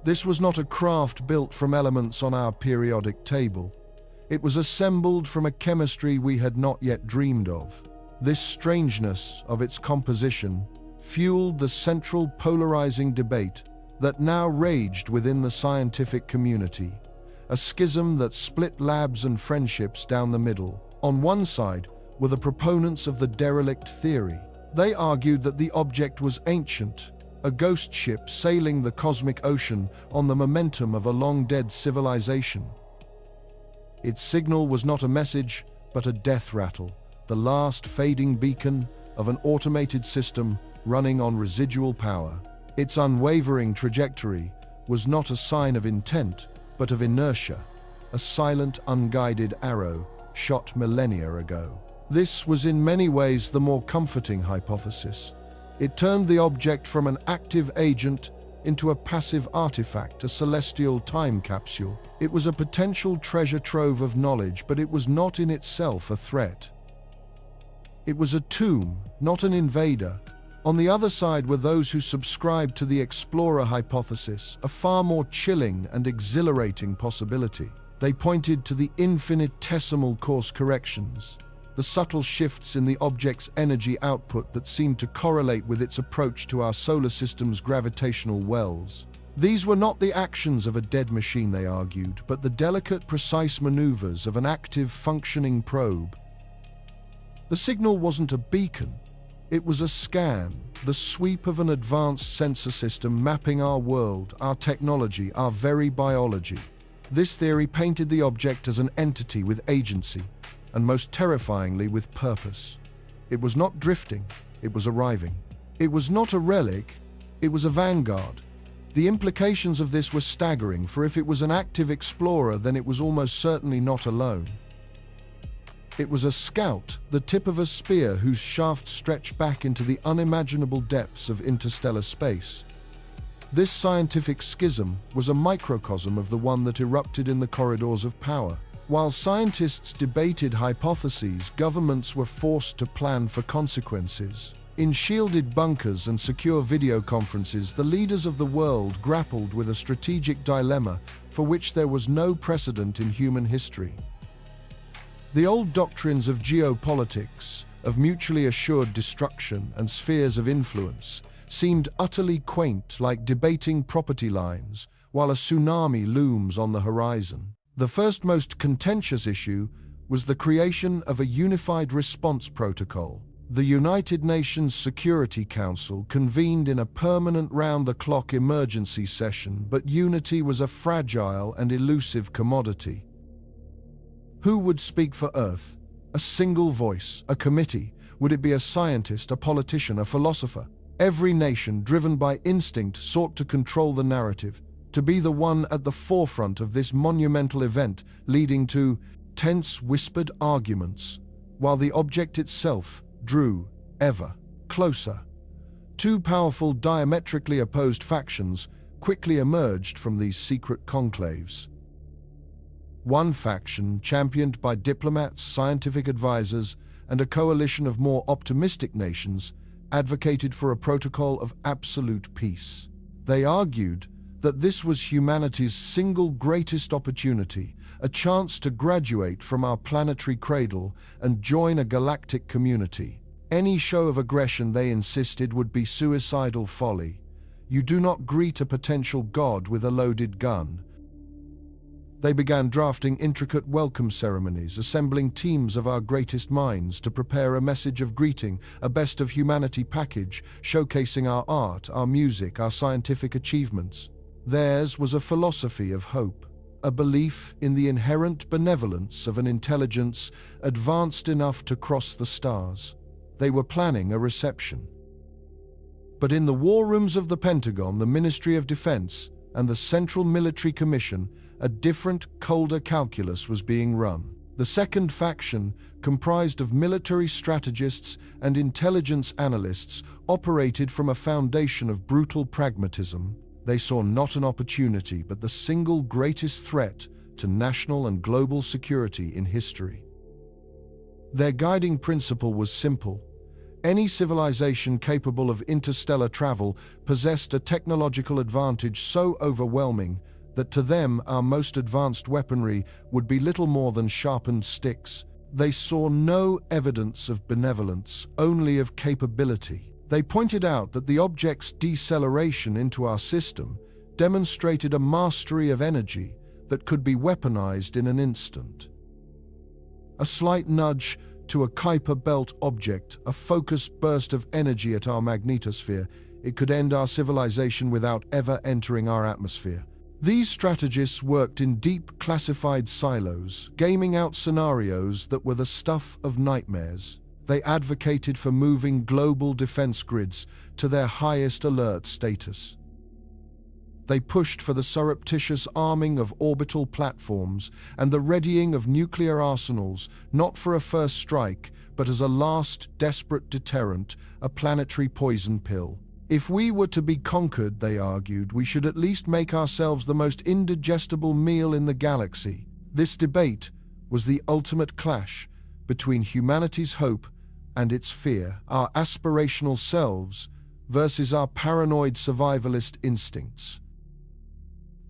S1: This was not a craft built from elements on our periodic table. It was assembled from a chemistry we had not yet dreamed of. This strangeness of its composition fueled the central polarizing debate that now raged within the scientific community, a schism that split labs and friendships down the middle. On one side were the proponents of the derelict theory. They argued that the object was ancient, a ghost ship sailing the cosmic ocean on the momentum of a long-dead civilization. Its signal was not a message, but a death rattle, the last fading beacon of an automated system running on residual power. Its unwavering trajectory was not a sign of intent, but of inertia, a silent, unguided arrow shot millennia ago. This was in many ways the more comforting hypothesis. It turned the object from an active agent into a passive artifact, a celestial time capsule. It was a potential treasure trove of knowledge, but it was not in itself a threat. It was a tomb, not an invader. On the other side were those who subscribed to the explorer hypothesis, a far more chilling and exhilarating possibility. They pointed to the infinitesimal course corrections, the subtle shifts in the object's energy output that seemed to correlate with its approach to our solar system's gravitational wells. These were not the actions of a dead machine, they argued, but the delicate, precise maneuvers of an active, functioning probe. The signal wasn't a beacon. It was a scan, the sweep of an advanced sensor system mapping our world, our technology, our very biology. This theory painted the object as an entity with agency, and most terrifyingly with purpose. It was not drifting, it was arriving. It was not a relic, it was a vanguard. The implications of this were staggering, for if it was an active explorer, then it was almost certainly not alone. It was a scout, the tip of a spear whose shaft stretched back into the unimaginable depths of interstellar space. This scientific schism was a microcosm of the one that erupted in the corridors of power. While scientists debated hypotheses, governments were forced to plan for consequences. In shielded bunkers and secure video conferences, the leaders of the world grappled with a strategic dilemma for which there was no precedent in human history. The old doctrines of geopolitics, of mutually assured destruction and spheres of influence, seemed utterly quaint, like debating property lines, while a tsunami looms on the horizon. The first most contentious issue was the creation of a unified response protocol. The United Nations Security Council convened in a permanent round-the-clock emergency session, but unity was a fragile and elusive commodity. Who would speak for Earth? A single voice, a committee? Would it be a scientist, a politician, a philosopher? Every nation, driven by instinct, sought to control the narrative, to be the one at the forefront of this monumental event, leading to tense, whispered arguments, while the object itself drew ever closer. Two powerful, diametrically opposed factions quickly emerged from these secret conclaves. One faction, championed by diplomats, scientific advisors, and a coalition of more optimistic nations, advocated for a protocol of absolute peace. They argued that this was humanity's single greatest opportunity, a chance to graduate from our planetary cradle and join a galactic community. Any show of aggression, they insisted, would be suicidal folly. You do not greet a potential god with a loaded gun. They began drafting intricate welcome ceremonies, assembling teams of our greatest minds to prepare a message of greeting, a best of humanity package, showcasing our art, our music, our scientific achievements. Theirs was a philosophy of hope, a belief in the inherent benevolence of an intelligence advanced enough to cross the stars. They were planning a reception. But in the war rooms of the Pentagon, the Ministry of Defense, and the Central Military Commission, a different, colder calculus was being run. The second faction, comprised of military strategists and intelligence analysts, operated from a foundation of brutal pragmatism. They saw not an opportunity but the single greatest threat to national and global security in history. Their guiding principle was simple. Any civilization capable of interstellar travel possessed a technological advantage so overwhelming that to them our most advanced weaponry would be little more than sharpened sticks. They saw no evidence of benevolence, only of capability. They pointed out that the object's deceleration into our system demonstrated a mastery of energy that could be weaponized in an instant. A slight nudge to a Kuiper belt object, a focused burst of energy at our magnetosphere, it could end our civilization without ever entering our atmosphere. These strategists worked in deep classified silos, gaming out scenarios that were the stuff of nightmares. They advocated for moving global defense grids to their highest alert status. They pushed for the surreptitious arming of orbital platforms and the readying of nuclear arsenals, not for a first strike, but as a last desperate deterrent, a planetary poison pill. If we were to be conquered, they argued, we should at least make ourselves the most indigestible meal in the galaxy. This debate was the ultimate clash between humanity's hope and its fear, our aspirational selves versus our paranoid survivalist instincts.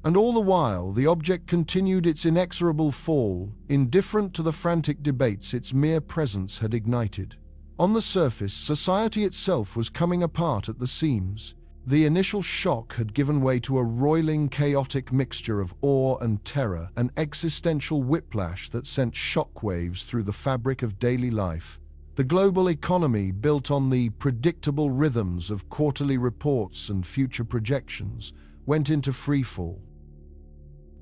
S1: And all the while, the object continued its inexorable fall, indifferent to the frantic debates its mere presence had ignited. On the surface, society itself was coming apart at the seams. The initial shock had given way to a roiling, chaotic mixture of awe and terror, an existential whiplash that sent shockwaves through the fabric of daily life. The global economy, built on the predictable rhythms of quarterly reports and future projections, went into freefall.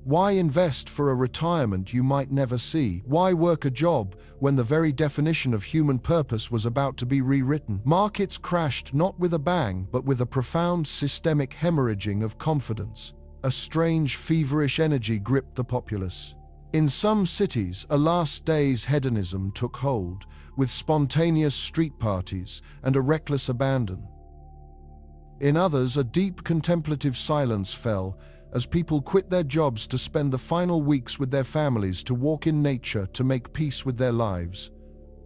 S1: Why invest for a retirement you might never see? Why work a job when the very definition of human purpose was about to be rewritten? Markets crashed not with a bang, but with a profound systemic hemorrhaging of confidence. A strange, feverish energy gripped the populace. In some cities, a last day's hedonism took hold, with spontaneous street parties and a reckless abandon. In others, a deep contemplative silence fell, as people quit their jobs to spend the final weeks with their families, to walk in nature, to make peace with their lives.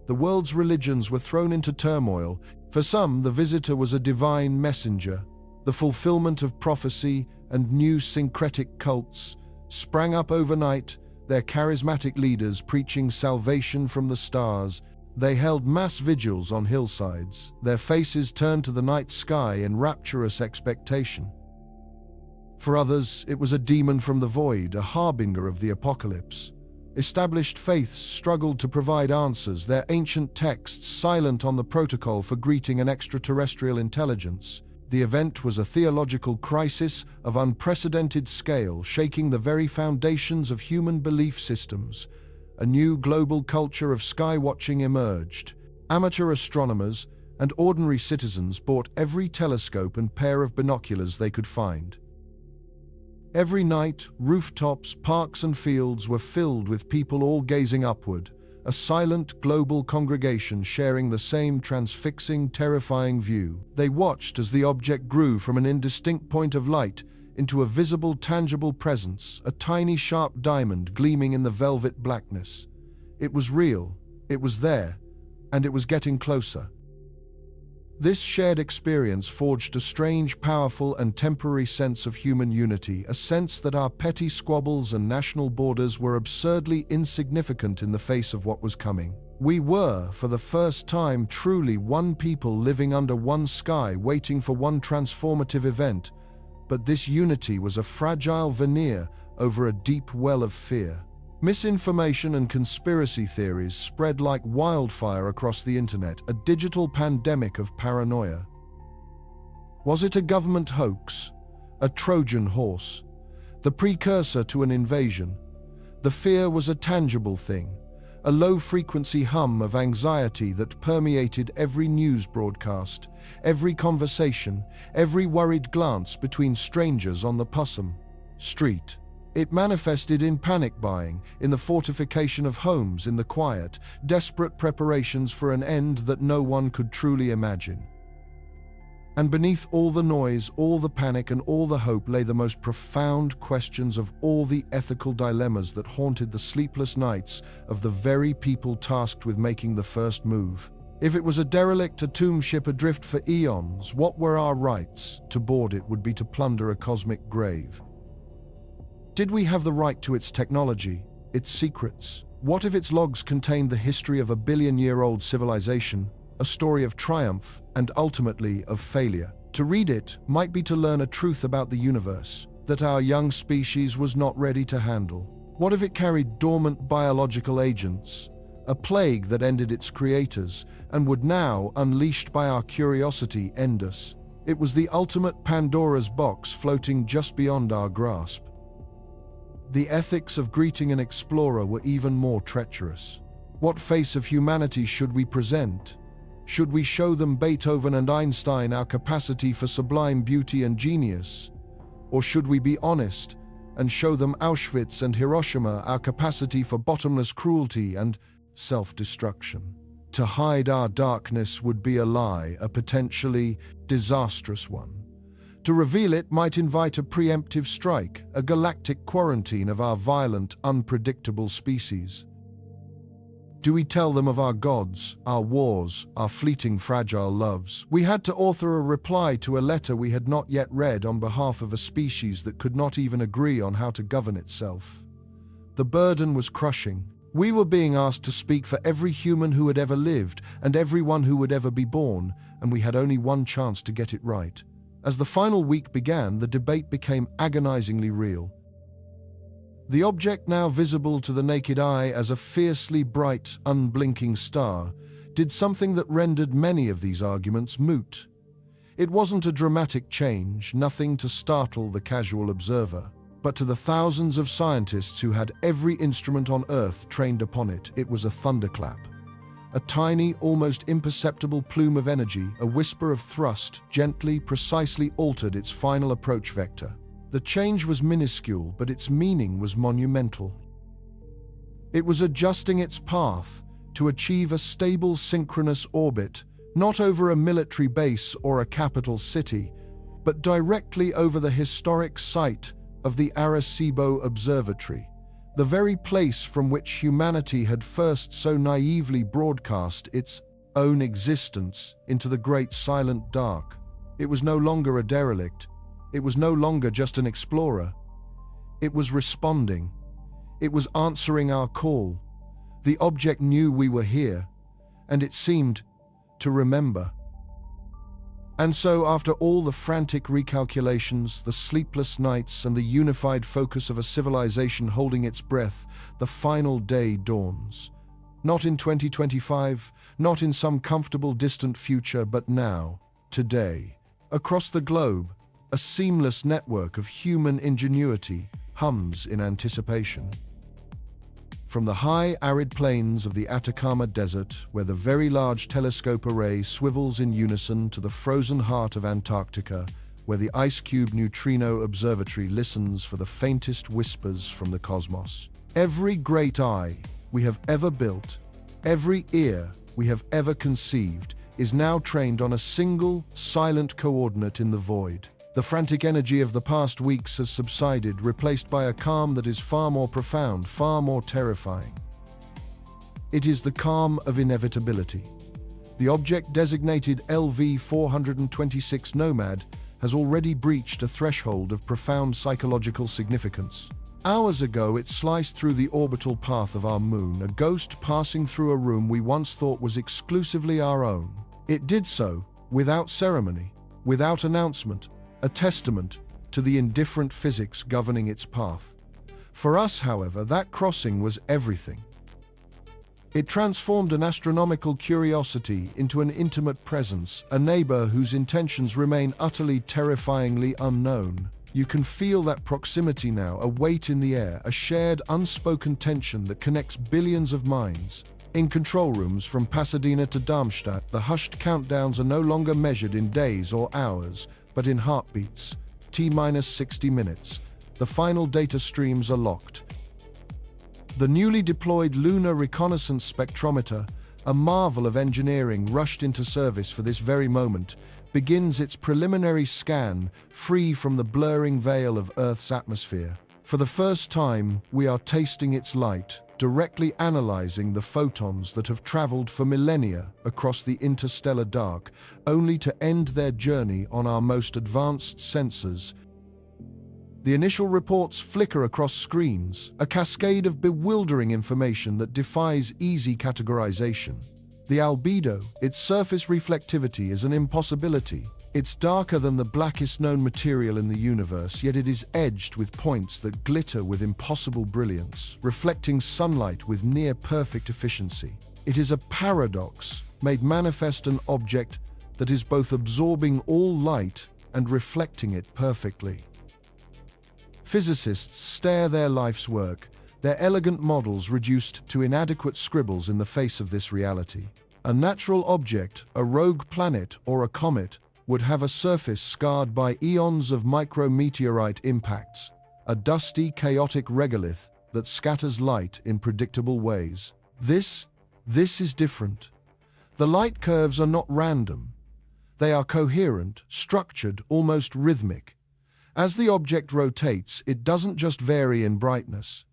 S1: The world's religions were thrown into turmoil. For some, the visitor was a divine messenger. The fulfillment of prophecy and new syncretic cults sprang up overnight, their charismatic leaders preaching salvation from the stars. They held mass vigils on hillsides, their faces turned to the night sky in rapturous expectation. For others, it was a demon from the void, a harbinger of the apocalypse. Established faiths struggled to provide answers, their ancient texts silent on the protocol for greeting an extraterrestrial intelligence. The event was a theological crisis of unprecedented scale, shaking the very foundations of human belief systems. A new global culture of sky-watching emerged. Amateur astronomers and ordinary citizens bought every telescope and pair of binoculars they could find. Every night, rooftops, parks and fields were filled with people all gazing upward, a silent global congregation sharing the same transfixing, terrifying view. They watched as the object grew from an indistinct point of light into a visible, tangible presence, a tiny, sharp diamond gleaming in the velvet blackness. It was real, it was there, and it was getting closer. This shared experience forged a strange, powerful, and temporary sense of human unity, a sense that our petty squabbles and national borders were absurdly insignificant in the face of what was coming. We were, for the first time, truly one people living under one sky, waiting for one transformative event. But this unity was a fragile veneer over a deep well of fear. Misinformation and conspiracy theories spread like wildfire across the internet, a digital pandemic of paranoia. Was it a government hoax? A Trojan horse? The precursor to an invasion? The fear was a tangible thing, a low-frequency hum of anxiety that permeated every news broadcast, every conversation, every worried glance between strangers on the Possum Street. It manifested in panic buying, in the fortification of homes, in the quiet, desperate preparations for an end that no one could truly imagine. And beneath all the noise, all the panic, and all the hope lay the most profound questions of all the ethical dilemmas that haunted the sleepless nights of the very people tasked with making the first move. If it was a derelict, a tomb ship adrift for eons, what were our rights? To board it would be to plunder a cosmic grave. Did we have the right to its technology, its secrets? What if its logs contained the history of a billion-year-old civilization, a story of triumph and ultimately of failure? To read it might be to learn a truth about the universe that our young species was not ready to handle. What if it carried dormant biological agents, a plague that ended its creators and would now, unleashed by our curiosity, end us? It was the ultimate Pandora's box floating just beyond our grasp. The ethics of greeting an explorer were even more treacherous. What face of humanity should we present? Should we show them Beethoven and Einstein, our capacity for sublime beauty and genius? Or should we be honest and show them Auschwitz and Hiroshima, our capacity for bottomless cruelty and self-destruction? To hide our darkness would be a lie, a potentially disastrous one. To reveal it might invite a preemptive strike, a galactic quarantine of our violent, unpredictable species. Do we tell them of our gods, our wars, our fleeting, fragile loves? We had to author a reply to a letter we had not yet read on behalf of a species that could not even agree on how to govern itself. The burden was crushing. We were being asked to speak for every human who had ever lived and everyone who would ever be born, and we had only one chance to get it right. As the final week began, the debate became agonizingly real. The object, now visible to the naked eye as a fiercely bright, unblinking star, did something that rendered many of these arguments moot. It wasn't a dramatic change, nothing to startle the casual observer. But to the thousands of scientists who had every instrument on Earth trained upon it, it was a thunderclap. A tiny, almost imperceptible plume of energy, a whisper of thrust, gently, precisely altered its final approach vector. The change was minuscule, but its meaning was monumental. It was adjusting its path to achieve a stable, synchronous orbit, not over a military base or a capital city, but directly over the historic site of the Arecibo Observatory, the very place from which humanity had first so naively broadcast its own existence into the great silent dark. It was no longer a derelict. It was no longer just an explorer. It was responding. It was answering our call. The object knew we were here, and it seemed to remember. And so, after all the frantic recalculations, the sleepless nights, and the unified focus of a civilization holding its breath, the final day dawns. Not in 2025, not in some comfortable distant future, but now, today. Across the globe, a seamless network of human ingenuity hums in anticipation. From the high, arid plains of the Atacama Desert, where the Very Large Telescope Array swivels in unison, to the frozen heart of Antarctica, where the Ice Cube Neutrino Observatory listens for the faintest whispers from the cosmos. Every great eye we have ever built, every ear we have ever conceived, is now trained on a single, silent coordinate in the void. The frantic energy of the past weeks has subsided, replaced by a calm that is far more profound, far more terrifying. It is the calm of inevitability. The object designated LV-426 Nomad has already breached a threshold of profound psychological significance. Hours ago, it sliced through the orbital path of our moon, a ghost passing through a room we once thought was exclusively our own. It did so without ceremony, without announcement, a testament to the indifferent physics governing its path. For us, however, that crossing was everything. It transformed an astronomical curiosity into an intimate presence, a neighbor whose intentions remain utterly terrifyingly unknown. You can feel that proximity now, a weight in the air, a shared, unspoken tension that connects billions of minds. In control rooms from Pasadena to Darmstadt, the hushed countdowns are no longer measured in days or hours, but in heartbeats. T-60 minutes. the final data streams are locked. The newly deployed Lunar Reconnaissance Spectrometer, a marvel of engineering rushed into service for this very moment, begins its preliminary scan, free from the blurring veil of Earth's atmosphere. For the first time, we are tasting its light, directly analyzing the photons that have traveled for millennia across the interstellar dark, only to end their journey on our most advanced sensors. The initial reports flicker across screens, a cascade of bewildering information that defies easy categorization. The albedo, its surface reflectivity, is an impossibility. It's darker than the blackest known material in the universe, yet it is edged with points that glitter with impossible brilliance, reflecting sunlight with near-perfect efficiency. It is a paradox, made manifest an object that is both absorbing all light and reflecting it perfectly. Physicists stare their life's work, their elegant models reduced to inadequate scribbles in the face of this reality. A natural object, a rogue planet or a comet, would have a surface scarred by eons of micrometeorite impacts, a dusty, chaotic regolith that scatters light in predictable ways. This is different. The light curves are not random. They are coherent, structured, almost rhythmic. As the object rotates, it doesn't just vary in brightness.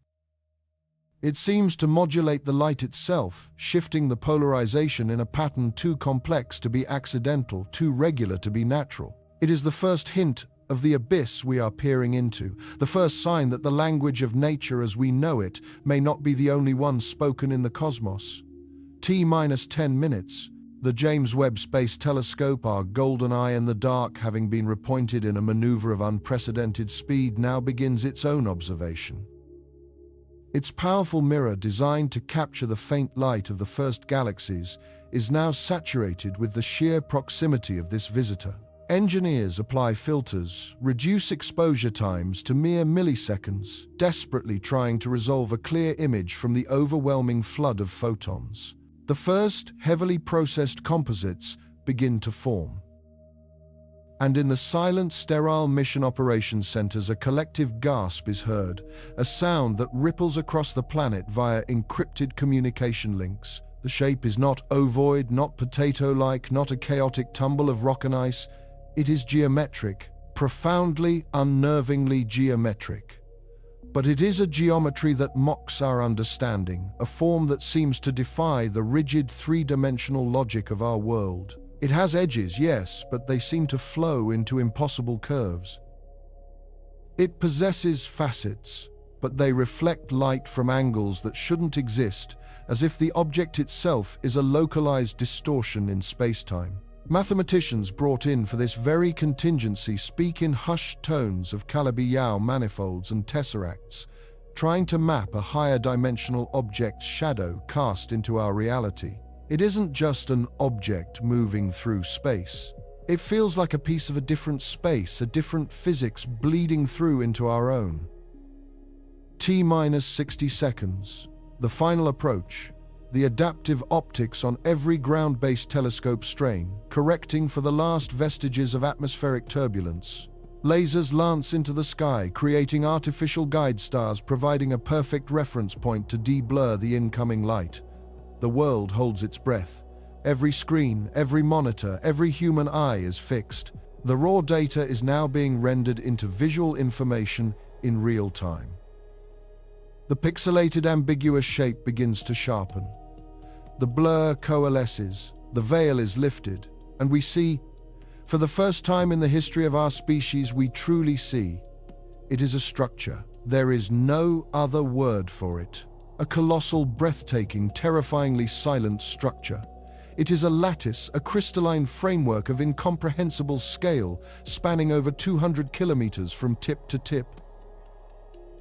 S1: It seems to modulate the light itself, shifting the polarization in a pattern too complex to be accidental, too regular to be natural. It is the first hint of the abyss we are peering into, the first sign that the language of nature as we know it may not be the only one spoken in the cosmos. T-10 minutes. The James Webb Space Telescope, our golden eye in the dark, having been repointed in a maneuver of unprecedented speed, now begins its own observation. Its powerful mirror, designed to capture the faint light of the first galaxies, is now saturated with the sheer proximity of this visitor. Engineers apply filters, reduce exposure times to mere milliseconds, desperately trying to resolve a clear image from the overwhelming flood of photons. The first heavily processed composites begin to form. And in the silent, sterile mission operations centers, a collective gasp is heard, a sound that ripples across the planet via encrypted communication links. The shape is not ovoid, not potato-like, not a chaotic tumble of rock and ice. It is geometric, profoundly, unnervingly geometric. But it is a geometry that mocks our understanding, a form that seems to defy the rigid three-dimensional logic of our world. It has edges, yes, but they seem to flow into impossible curves. It possesses facets, but they reflect light from angles that shouldn't exist, as if the object itself is a localized distortion in space-time. Mathematicians brought in for this very contingency speak in hushed tones of Calabi-Yau manifolds and tesseracts, trying to map a higher dimensional object's shadow cast into our reality. It isn't just an object moving through space. It feels like a piece of a different space, a different physics bleeding through into our own. T-60 seconds. The final approach. The adaptive optics on every ground-based telescope strain, correcting for the last vestiges of atmospheric turbulence. Lasers lance into the sky, creating artificial guide stars, providing a perfect reference point to de-blur the incoming light. The world holds its breath. Every screen, every monitor, every human eye is fixed. The raw data is now being rendered into visual information in real time. The pixelated, ambiguous shape begins to sharpen. The blur coalesces, the veil is lifted, and we see, for the first time in the history of our species, we truly see. It is a structure. There is no other word for it. A colossal, breathtaking, terrifyingly silent structure. It is a lattice, a crystalline framework of incomprehensible scale, spanning over 200 kilometers from tip to tip.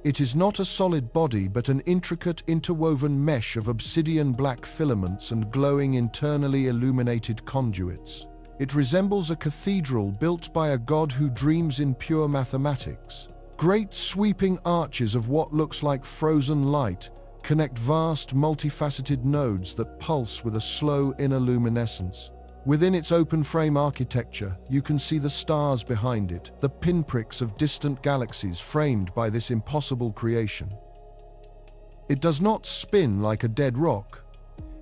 S1: It is not a solid body, but an intricate, interwoven mesh of obsidian black filaments and glowing, internally illuminated conduits. It resembles a cathedral built by a god who dreams in pure mathematics. Great sweeping arches of what looks like frozen light connect vast, multifaceted nodes that pulse with a slow inner luminescence. Within its open-frame architecture, you can see the stars behind it, the pinpricks of distant galaxies framed by this impossible creation. It does not spin like a dead rock.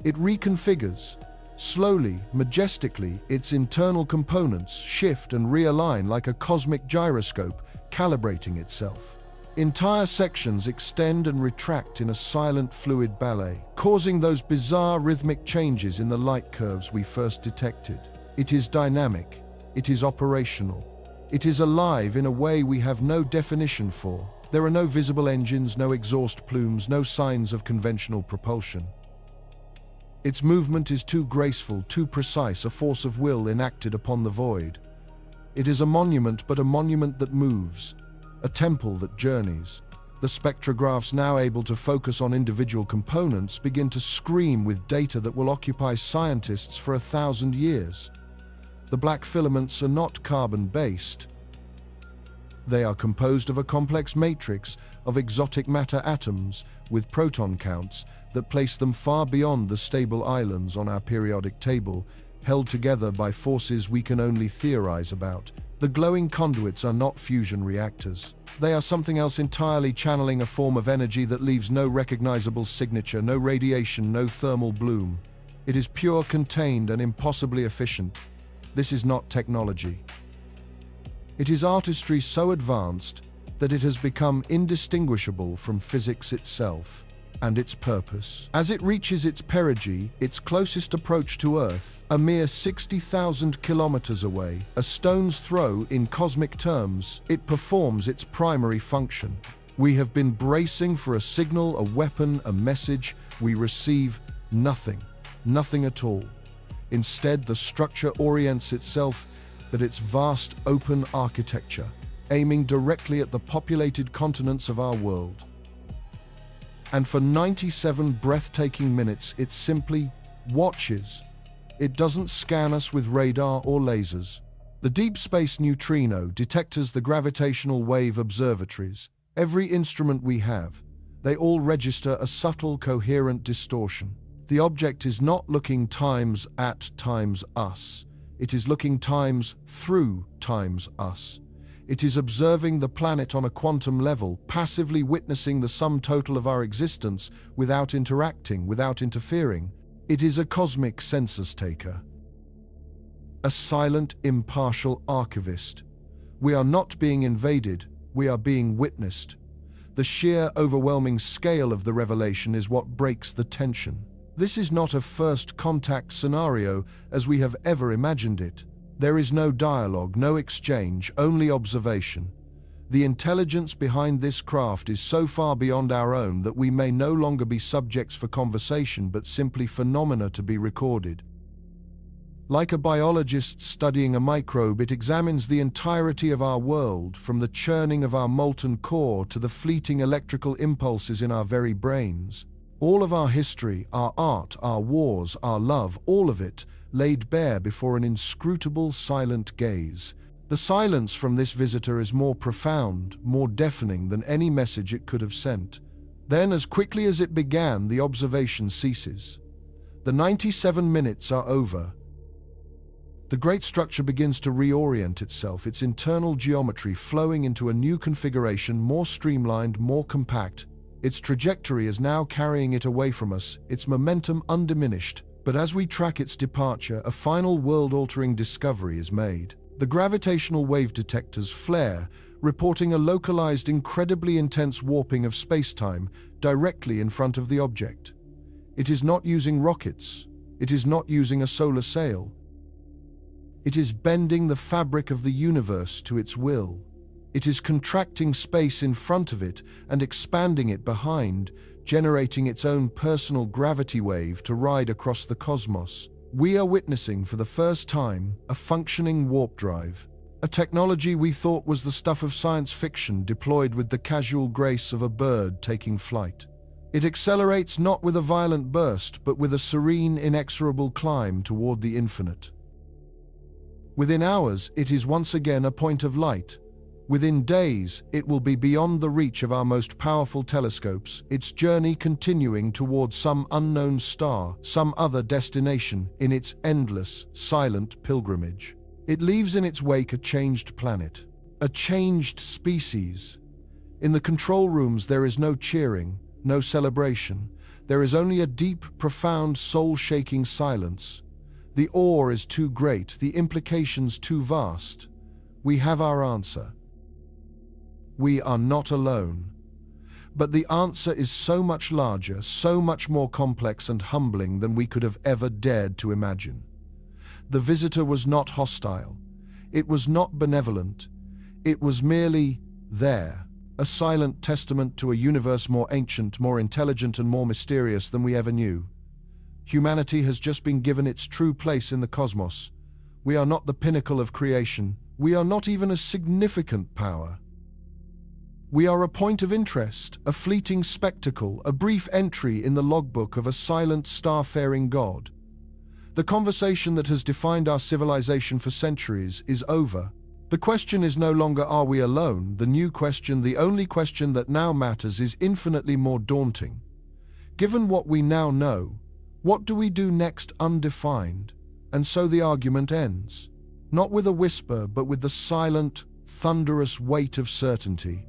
S1: It reconfigures. Slowly, majestically, its internal components shift and realign like a cosmic gyroscope, calibrating itself. Entire sections extend and retract in a silent fluid ballet, causing those bizarre rhythmic changes in the light curves we first detected. It is dynamic. It is operational. It is alive in a way we have no definition for. There are no visible engines, no exhaust plumes, no signs of conventional propulsion. Its movement is too graceful, too precise, a force of will enacted upon the void. It is a monument, but a monument that moves. A temple that journeys. The spectrographs, now able to focus on individual components, begin to scream with data that will occupy scientists for 1,000 years. The black filaments are not carbon-based. They are composed of a complex matrix of exotic matter atoms with proton counts that place them far beyond the stable islands on our periodic table, held together by forces we can only theorize about. The glowing conduits are not fusion reactors. They are something else entirely, channeling a form of energy that leaves no recognizable signature, no radiation, no thermal bloom. It is pure, contained, and impossibly efficient. This is not technology. It is artistry so advanced that it has become indistinguishable from physics itself and its purpose. As it reaches its perigee, its closest approach to Earth, a mere 60,000 kilometers away, a stone's throw in cosmic terms, it performs its primary function. We have been bracing for a signal, a weapon, a message. We receive nothing, nothing at all. Instead, the structure orients itself at its vast open architecture, aiming directly at the populated continents of our world. And for 97 breathtaking minutes, it simply watches. It doesn't scan us with radar or lasers. The deep space neutrino detectors, the gravitational wave observatories, every instrument we have, they all register a subtle, coherent distortion. The object is not looking times at times us. It is looking times through times us. It is observing the planet on a quantum level, passively witnessing the sum total of our existence without interacting, without interfering. It is a cosmic census taker. A silent, impartial archivist. We are not being invaded, we are being witnessed. The sheer, overwhelming scale of the revelation is what breaks the tension. This is not a first contact scenario as we have ever imagined it. There is no dialogue, no exchange, only observation. The intelligence behind this craft is so far beyond our own that we may no longer be subjects for conversation, but simply phenomena to be recorded. Like a biologist studying a microbe, it examines the entirety of our world, from the churning of our molten core to the fleeting electrical impulses in our very brains. All of our history, our art, our wars, our love, all of it, laid bare before an inscrutable, silent gaze. The silence from this visitor is more profound, more deafening than any message it could have sent. Then, as quickly as it began, the observation ceases. The 97 minutes are over. The great structure begins to reorient itself, its internal geometry flowing into a new configuration, more streamlined, more compact. Its trajectory is now carrying it away from us, its momentum undiminished. But as we track its departure, a final world-altering discovery is made. The gravitational wave detectors flare, reporting a localized, incredibly intense warping of space-time directly in front of the object. It is not using rockets. It is not using a solar sail. It is bending the fabric of the universe to its will. It is contracting space in front of it and expanding it behind, generating its own personal gravity wave to ride across the cosmos. We are witnessing for the first time a functioning warp drive, a technology we thought was the stuff of science fiction deployed with the casual grace of a bird taking flight. It accelerates not with a violent burst, but with a serene, inexorable climb toward the infinite. Within hours, it is once again a point of light, Within days, it will be beyond the reach of our most powerful telescopes, its journey continuing towards some unknown star, some other destination in its endless, silent pilgrimage. It leaves in its wake a changed planet, a changed species. In the control rooms there is no cheering, no celebration. There is only a deep, profound, soul-shaking silence. The awe is too great, the implications too vast. We have our answer. We are not alone. But the answer is so much larger, so much more complex and humbling than we could have ever dared to imagine. The visitor was not hostile. It was not benevolent. It was merely there, a silent testament to a universe more ancient, more intelligent, and more mysterious than we ever knew. Humanity has just been given its true place in the cosmos. We are not the pinnacle of creation. We are not even a significant power. We are a point of interest, a fleeting spectacle, a brief entry in the logbook of a silent, starfaring god. The conversation that has defined our civilization for centuries is over. The question is no longer are we alone. The new question, the only question that now matters, is infinitely more daunting. Given what we now know, what do we do next undefined? And so the argument ends. Not with a whisper, but with the silent, thunderous weight of certainty.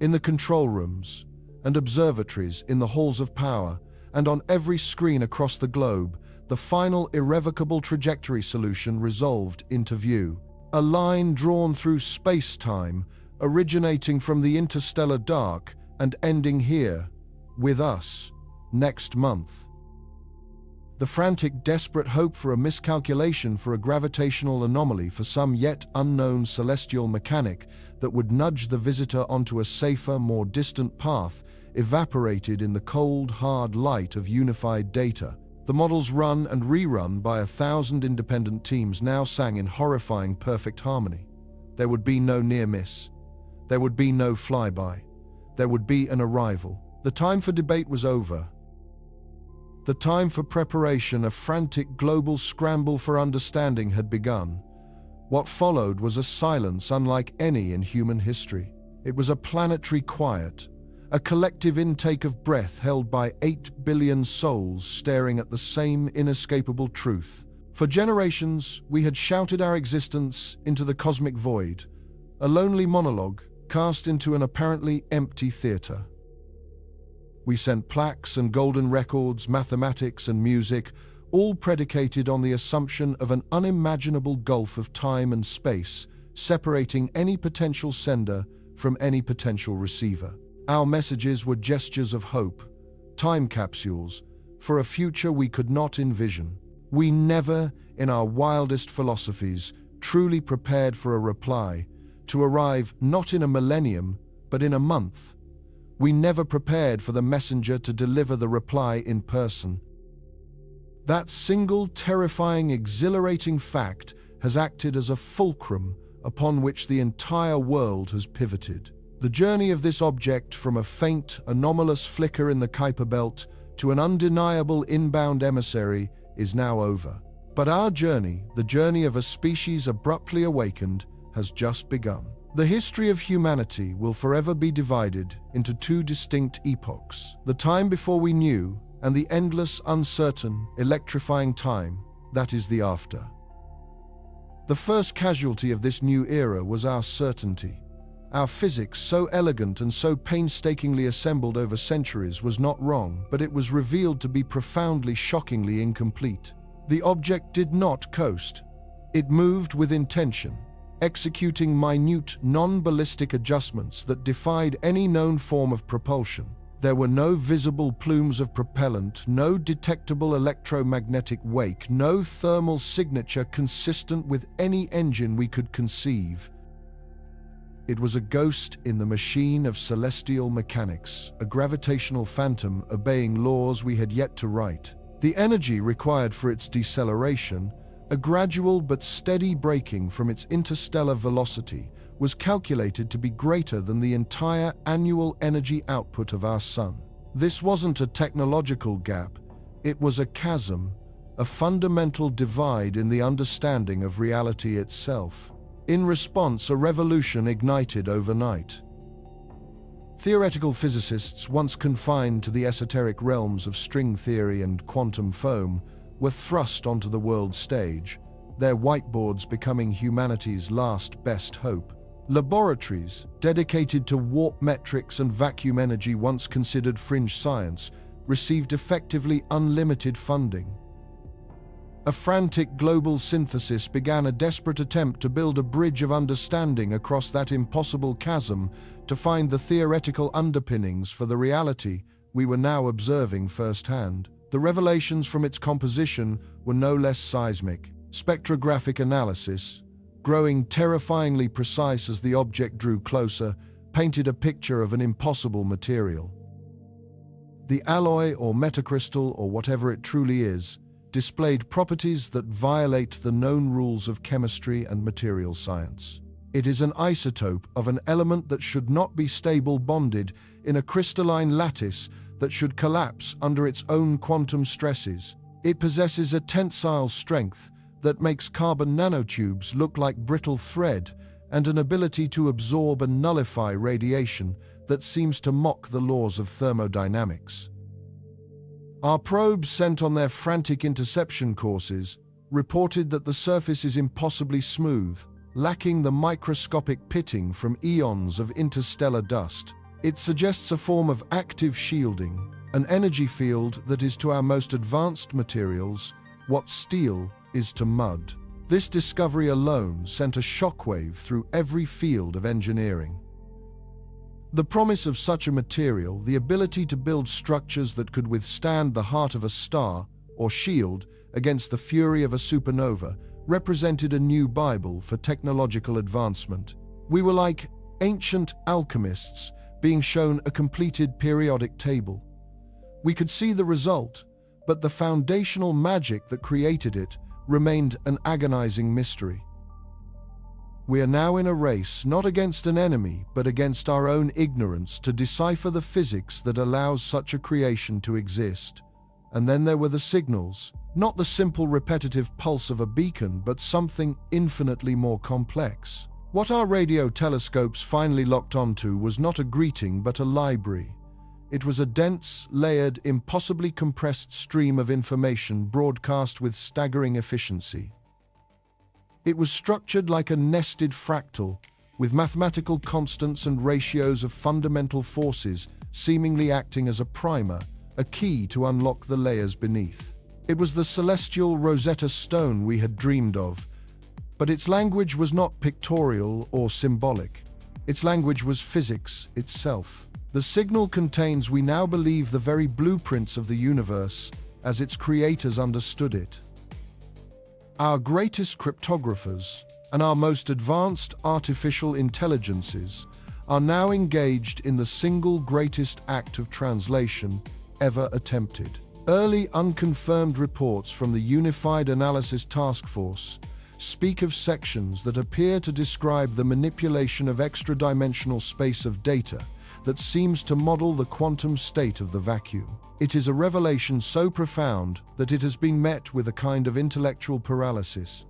S1: In the control rooms and observatories, in the halls of power, and on every screen across the globe, the final irrevocable trajectory solution resolved into view. A line drawn through space-time, originating from the interstellar dark and ending here, with us, next month. The frantic, desperate hope for a miscalculation, for a gravitational anomaly, for some yet unknown celestial mechanic that would nudge the visitor onto a safer, more distant path, evaporated in the cold, hard light of unified data. The models run and rerun by 1,000 independent teams now sang in horrifying perfect harmony. There would be no near miss. There would be no flyby. There would be an arrival. The time for debate was over. The time for preparation, a frantic global scramble for understanding, had begun. What followed was a silence unlike any in human history. It was a planetary quiet, a collective intake of breath held by 8 billion souls staring at the same inescapable truth. For generations, we had shouted our existence into the cosmic void, a lonely monologue cast into an apparently empty theater. We sent plaques and golden records, mathematics and music, all predicated on the assumption of an unimaginable gulf of time and space, separating any potential sender from any potential receiver. Our messages were gestures of hope, time capsules, for a future we could not envision. We never, in our wildest philosophies, truly prepared for a reply, to arrive not in a millennium, but in a month. We never prepared for the messenger to deliver the reply in person. That single, terrifying, exhilarating fact has acted as a fulcrum upon which the entire world has pivoted. The journey of this object from a faint, anomalous flicker in the Kuiper Belt to an undeniable inbound emissary is now over. But our journey, the journey of a species abruptly awakened, has just begun. The history of humanity will forever be divided into two distinct epochs: the time before we knew, and the endless, uncertain, electrifying time that is the after. The first casualty of this new era was our certainty. Our physics, so elegant and so painstakingly assembled over centuries, was not wrong, but it was revealed to be profoundly, shockingly incomplete. The object did not coast. It moved with intention, executing minute, non-ballistic adjustments that defied any known form of propulsion. There were no visible plumes of propellant, no detectable electromagnetic wake, no thermal signature consistent with any engine we could conceive. It was a ghost in the machine of celestial mechanics, a gravitational phantom obeying laws we had yet to write. The energy required for its deceleration, a gradual but steady braking from its interstellar velocity, was calculated to be greater than the entire annual energy output of our Sun. This wasn't a technological gap, it was a chasm, a fundamental divide in the understanding of reality itself. In response, a revolution ignited overnight. Theoretical physicists, once confined to the esoteric realms of string theory and quantum foam, were thrust onto the world stage, their whiteboards becoming humanity's last best hope. Laboratories, dedicated to warp metrics and vacuum energy once considered fringe science, received effectively unlimited funding. A frantic global synthesis began a desperate attempt to build a bridge of understanding across that impossible chasm to find the theoretical underpinnings for the reality we were now observing firsthand. The revelations from its composition were no less seismic. Spectrographic analysis, growing terrifyingly precise as the object drew closer, painted a picture of an impossible material. The alloy or metacrystal, or whatever it truly is, displayed properties that violate the known rules of chemistry and material science. It is an isotope of an element that should not be stable bonded in a crystalline lattice that should collapse under its own quantum stresses. It possesses a tensile strength that makes carbon nanotubes look like brittle thread, and an ability to absorb and nullify radiation that seems to mock the laws of thermodynamics. Our probes, sent on their frantic interception courses, reported that the surface is impossibly smooth, lacking the microscopic pitting from eons of interstellar dust. It suggests a form of active shielding, an energy field that is to our most advanced materials what steel is to mud. This discovery alone sent a shockwave through every field of engineering. The promise of such a material, the ability to build structures that could withstand the heart of a star or shield against the fury of a supernova, represented a new Bible for technological advancement. We were like ancient alchemists being shown a completed periodic table. We could see the result, but the foundational magic that created it remained an agonizing mystery. We are now in a race, not against an enemy, but against our own ignorance, to decipher the physics that allows such a creation to exist. And then there were the signals, not the simple repetitive pulse of a beacon, but something infinitely more complex. What our radio telescopes finally locked onto was not a greeting, but a library. It was a dense, layered, impossibly compressed stream of information broadcast with staggering efficiency. It was structured like a nested fractal, with mathematical constants and ratios of fundamental forces seemingly acting as a primer, a key to unlock the layers beneath. It was the celestial Rosetta Stone we had dreamed of, but its language was not pictorial or symbolic. Its language was physics itself. The signal contains, we now believe, the very blueprints of the universe as its creators understood it. Our greatest cryptographers and our most advanced artificial intelligences are now engaged in the single greatest act of translation ever attempted. Early unconfirmed reports from the Unified Analysis Task Force speak of sections that appear to describe the manipulation of extra-dimensional space of data that seems to model the quantum state of the vacuum. It is a revelation so profound that it has been met with a kind of intellectual paralysis.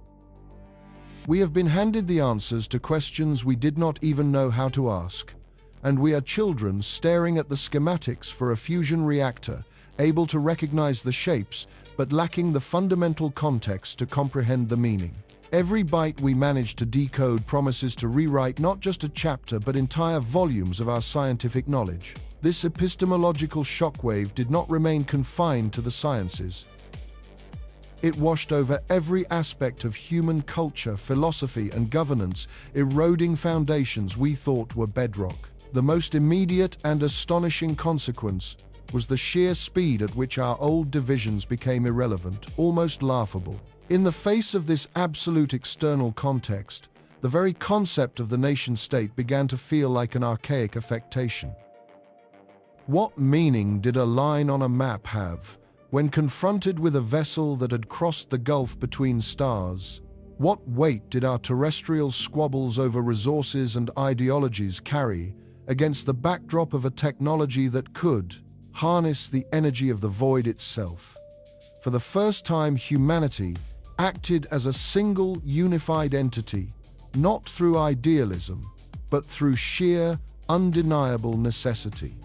S1: We have been handed the answers to questions we did not even know how to ask, and we are children staring at the schematics for a fusion reactor, able to recognize the shapes, but lacking the fundamental context to comprehend the meaning. Every byte we manage to decode promises to rewrite not just a chapter but entire volumes of our scientific knowledge. This epistemological shockwave did not remain confined to the sciences. It washed over every aspect of human culture, philosophy, and governance, eroding foundations we thought were bedrock. The most immediate and astonishing consequence was the sheer speed at which our old divisions became irrelevant, almost laughable. In the face of this absolute external context, the very concept of the nation-state began to feel like an archaic affectation. What meaning did a line on a map have when confronted with a vessel that had crossed the gulf between stars? What weight did our terrestrial squabbles over resources and ideologies carry against the backdrop of a technology that could harness the energy of the void itself? For the first time, humanity acted as a single, unified entity, not through idealism, but through sheer, undeniable necessity.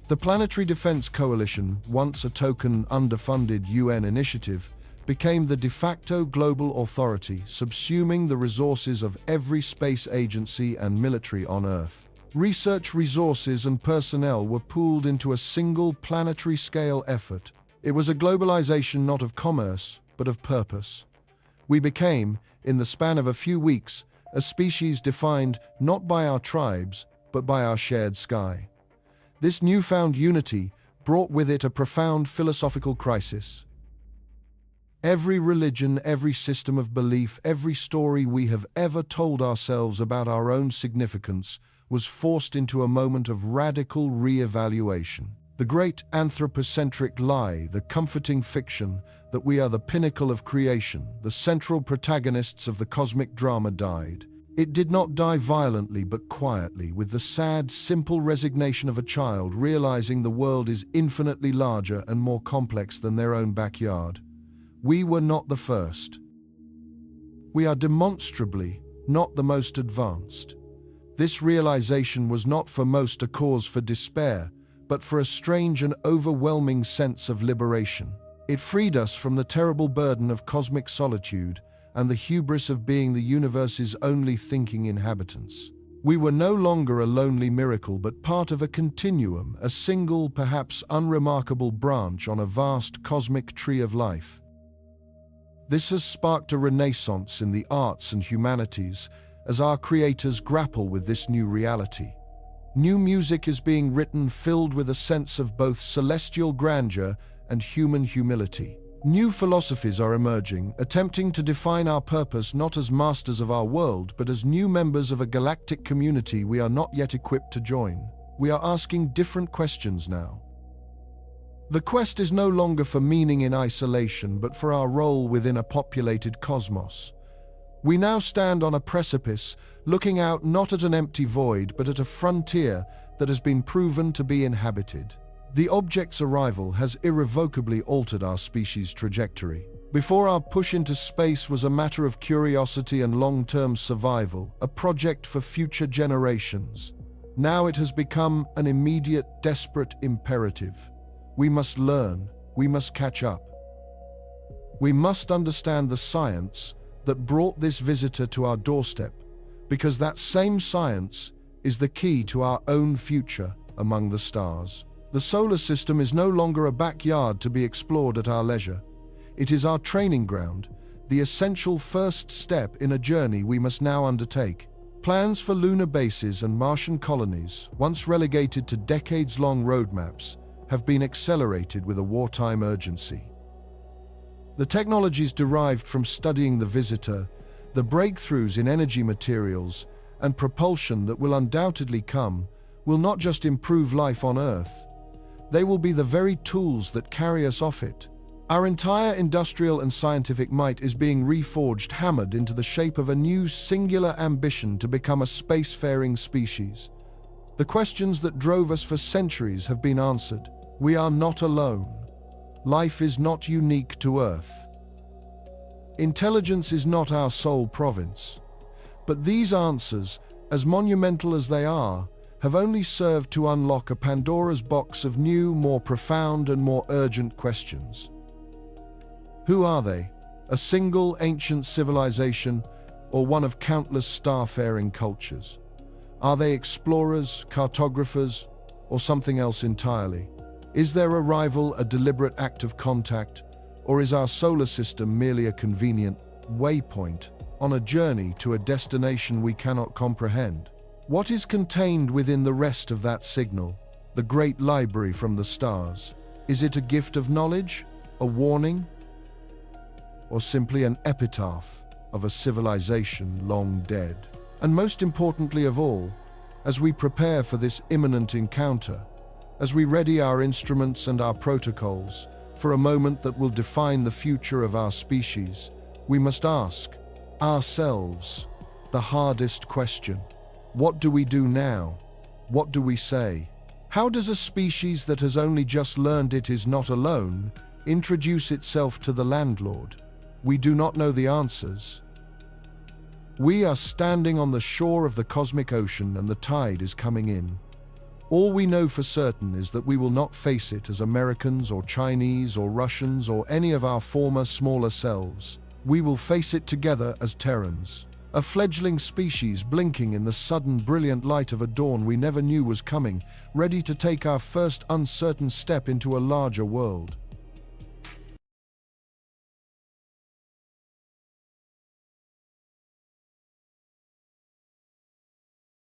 S1: The Planetary Defense Coalition, once a token, underfunded UN initiative, became the de facto global authority, subsuming the resources of every space agency and military on Earth. Research resources and personnel were pooled into a single planetary-scale effort. It was a globalization not of commerce, but of purpose. We became, in the span of a few weeks, a species defined not by our tribes, but by our shared sky. This newfound unity brought with it a profound philosophical crisis. Every religion, every system of belief, every story we have ever told ourselves about our own significance was forced into a moment of radical re-evaluation. The great anthropocentric lie, the comforting fiction that we are the pinnacle of creation, the central protagonists of the cosmic drama died. It did not die violently but quietly, with the sad, simple resignation of a child realizing the world is infinitely larger and more complex than their own backyard. We were not the first. We are demonstrably not the most advanced. This realization was not for most a cause for despair, but for a strange and overwhelming sense of liberation. It freed us from the terrible burden of cosmic solitude and the hubris of being the universe's only thinking inhabitants. We were no longer a lonely miracle, but part of a continuum, a single, perhaps unremarkable branch on a vast cosmic tree of life. This has sparked a renaissance in the arts and humanities as our creators grapple with this new reality. New music is being written filled with a sense of both celestial grandeur and human humility. New philosophies are emerging, attempting to define our purpose not as masters of our world, but as new members of a galactic community we are not yet equipped to join. We are asking different questions now. The quest is no longer for meaning in isolation, but for our role within a populated cosmos. We now stand on a precipice, looking out not at an empty void, but at a frontier that has been proven to be inhabited. The object's arrival has irrevocably altered our species' trajectory. Before, our push into space was a matter of curiosity and long-term survival, a project for future generations. Now it has become an immediate, desperate imperative. We must learn, we must catch up. We must understand the science that brought this visitor to our doorstep, because that same science is the key to our own future among the stars. The solar system is no longer a backyard to be explored at our leisure. It is our training ground, the essential first step in a journey we must now undertake. Plans for lunar bases and Martian colonies, once relegated to decades-long roadmaps, have been accelerated with a wartime urgency. The technologies derived from studying the visitor, the breakthroughs in energy materials and propulsion that will undoubtedly come, will not just improve life on Earth. They will be the very tools that carry us off it. Our entire industrial and scientific might is being reforged, hammered into the shape of a new singular ambition to become a spacefaring species. The questions that drove us for centuries have been answered. We are not alone. Life is not unique to Earth. Intelligence is not our sole province. But these answers, as monumental as they are, have only served to unlock a Pandora's box of new, more profound and more urgent questions. Who are they? A single ancient civilization, or one of countless starfaring cultures? Are they explorers, cartographers, or something else entirely? Is their arrival a deliberate act of contact, or is our solar system merely a convenient waypoint on a journey to a destination we cannot comprehend? What is contained within the rest of that signal, the great library from the stars? Is it a gift of knowledge, a warning, or simply an epitaph of a civilization long dead? And most importantly of all, as we prepare for this imminent encounter, as we ready our instruments and our protocols for a moment that will define the future of our species, we must ask ourselves the hardest question. What do we do now? What do we say? How does a species that has only just learned it is not alone introduce itself to the landlord? We do not know the answers. We are standing on the shore of the cosmic ocean and the tide is coming in. All we know for certain is that we will not face it as Americans or Chinese or Russians or any of our former smaller selves. We will face it together as Terrans, a fledgling species blinking in the sudden brilliant light of a dawn we never knew was coming, ready to take our first uncertain step into a larger world.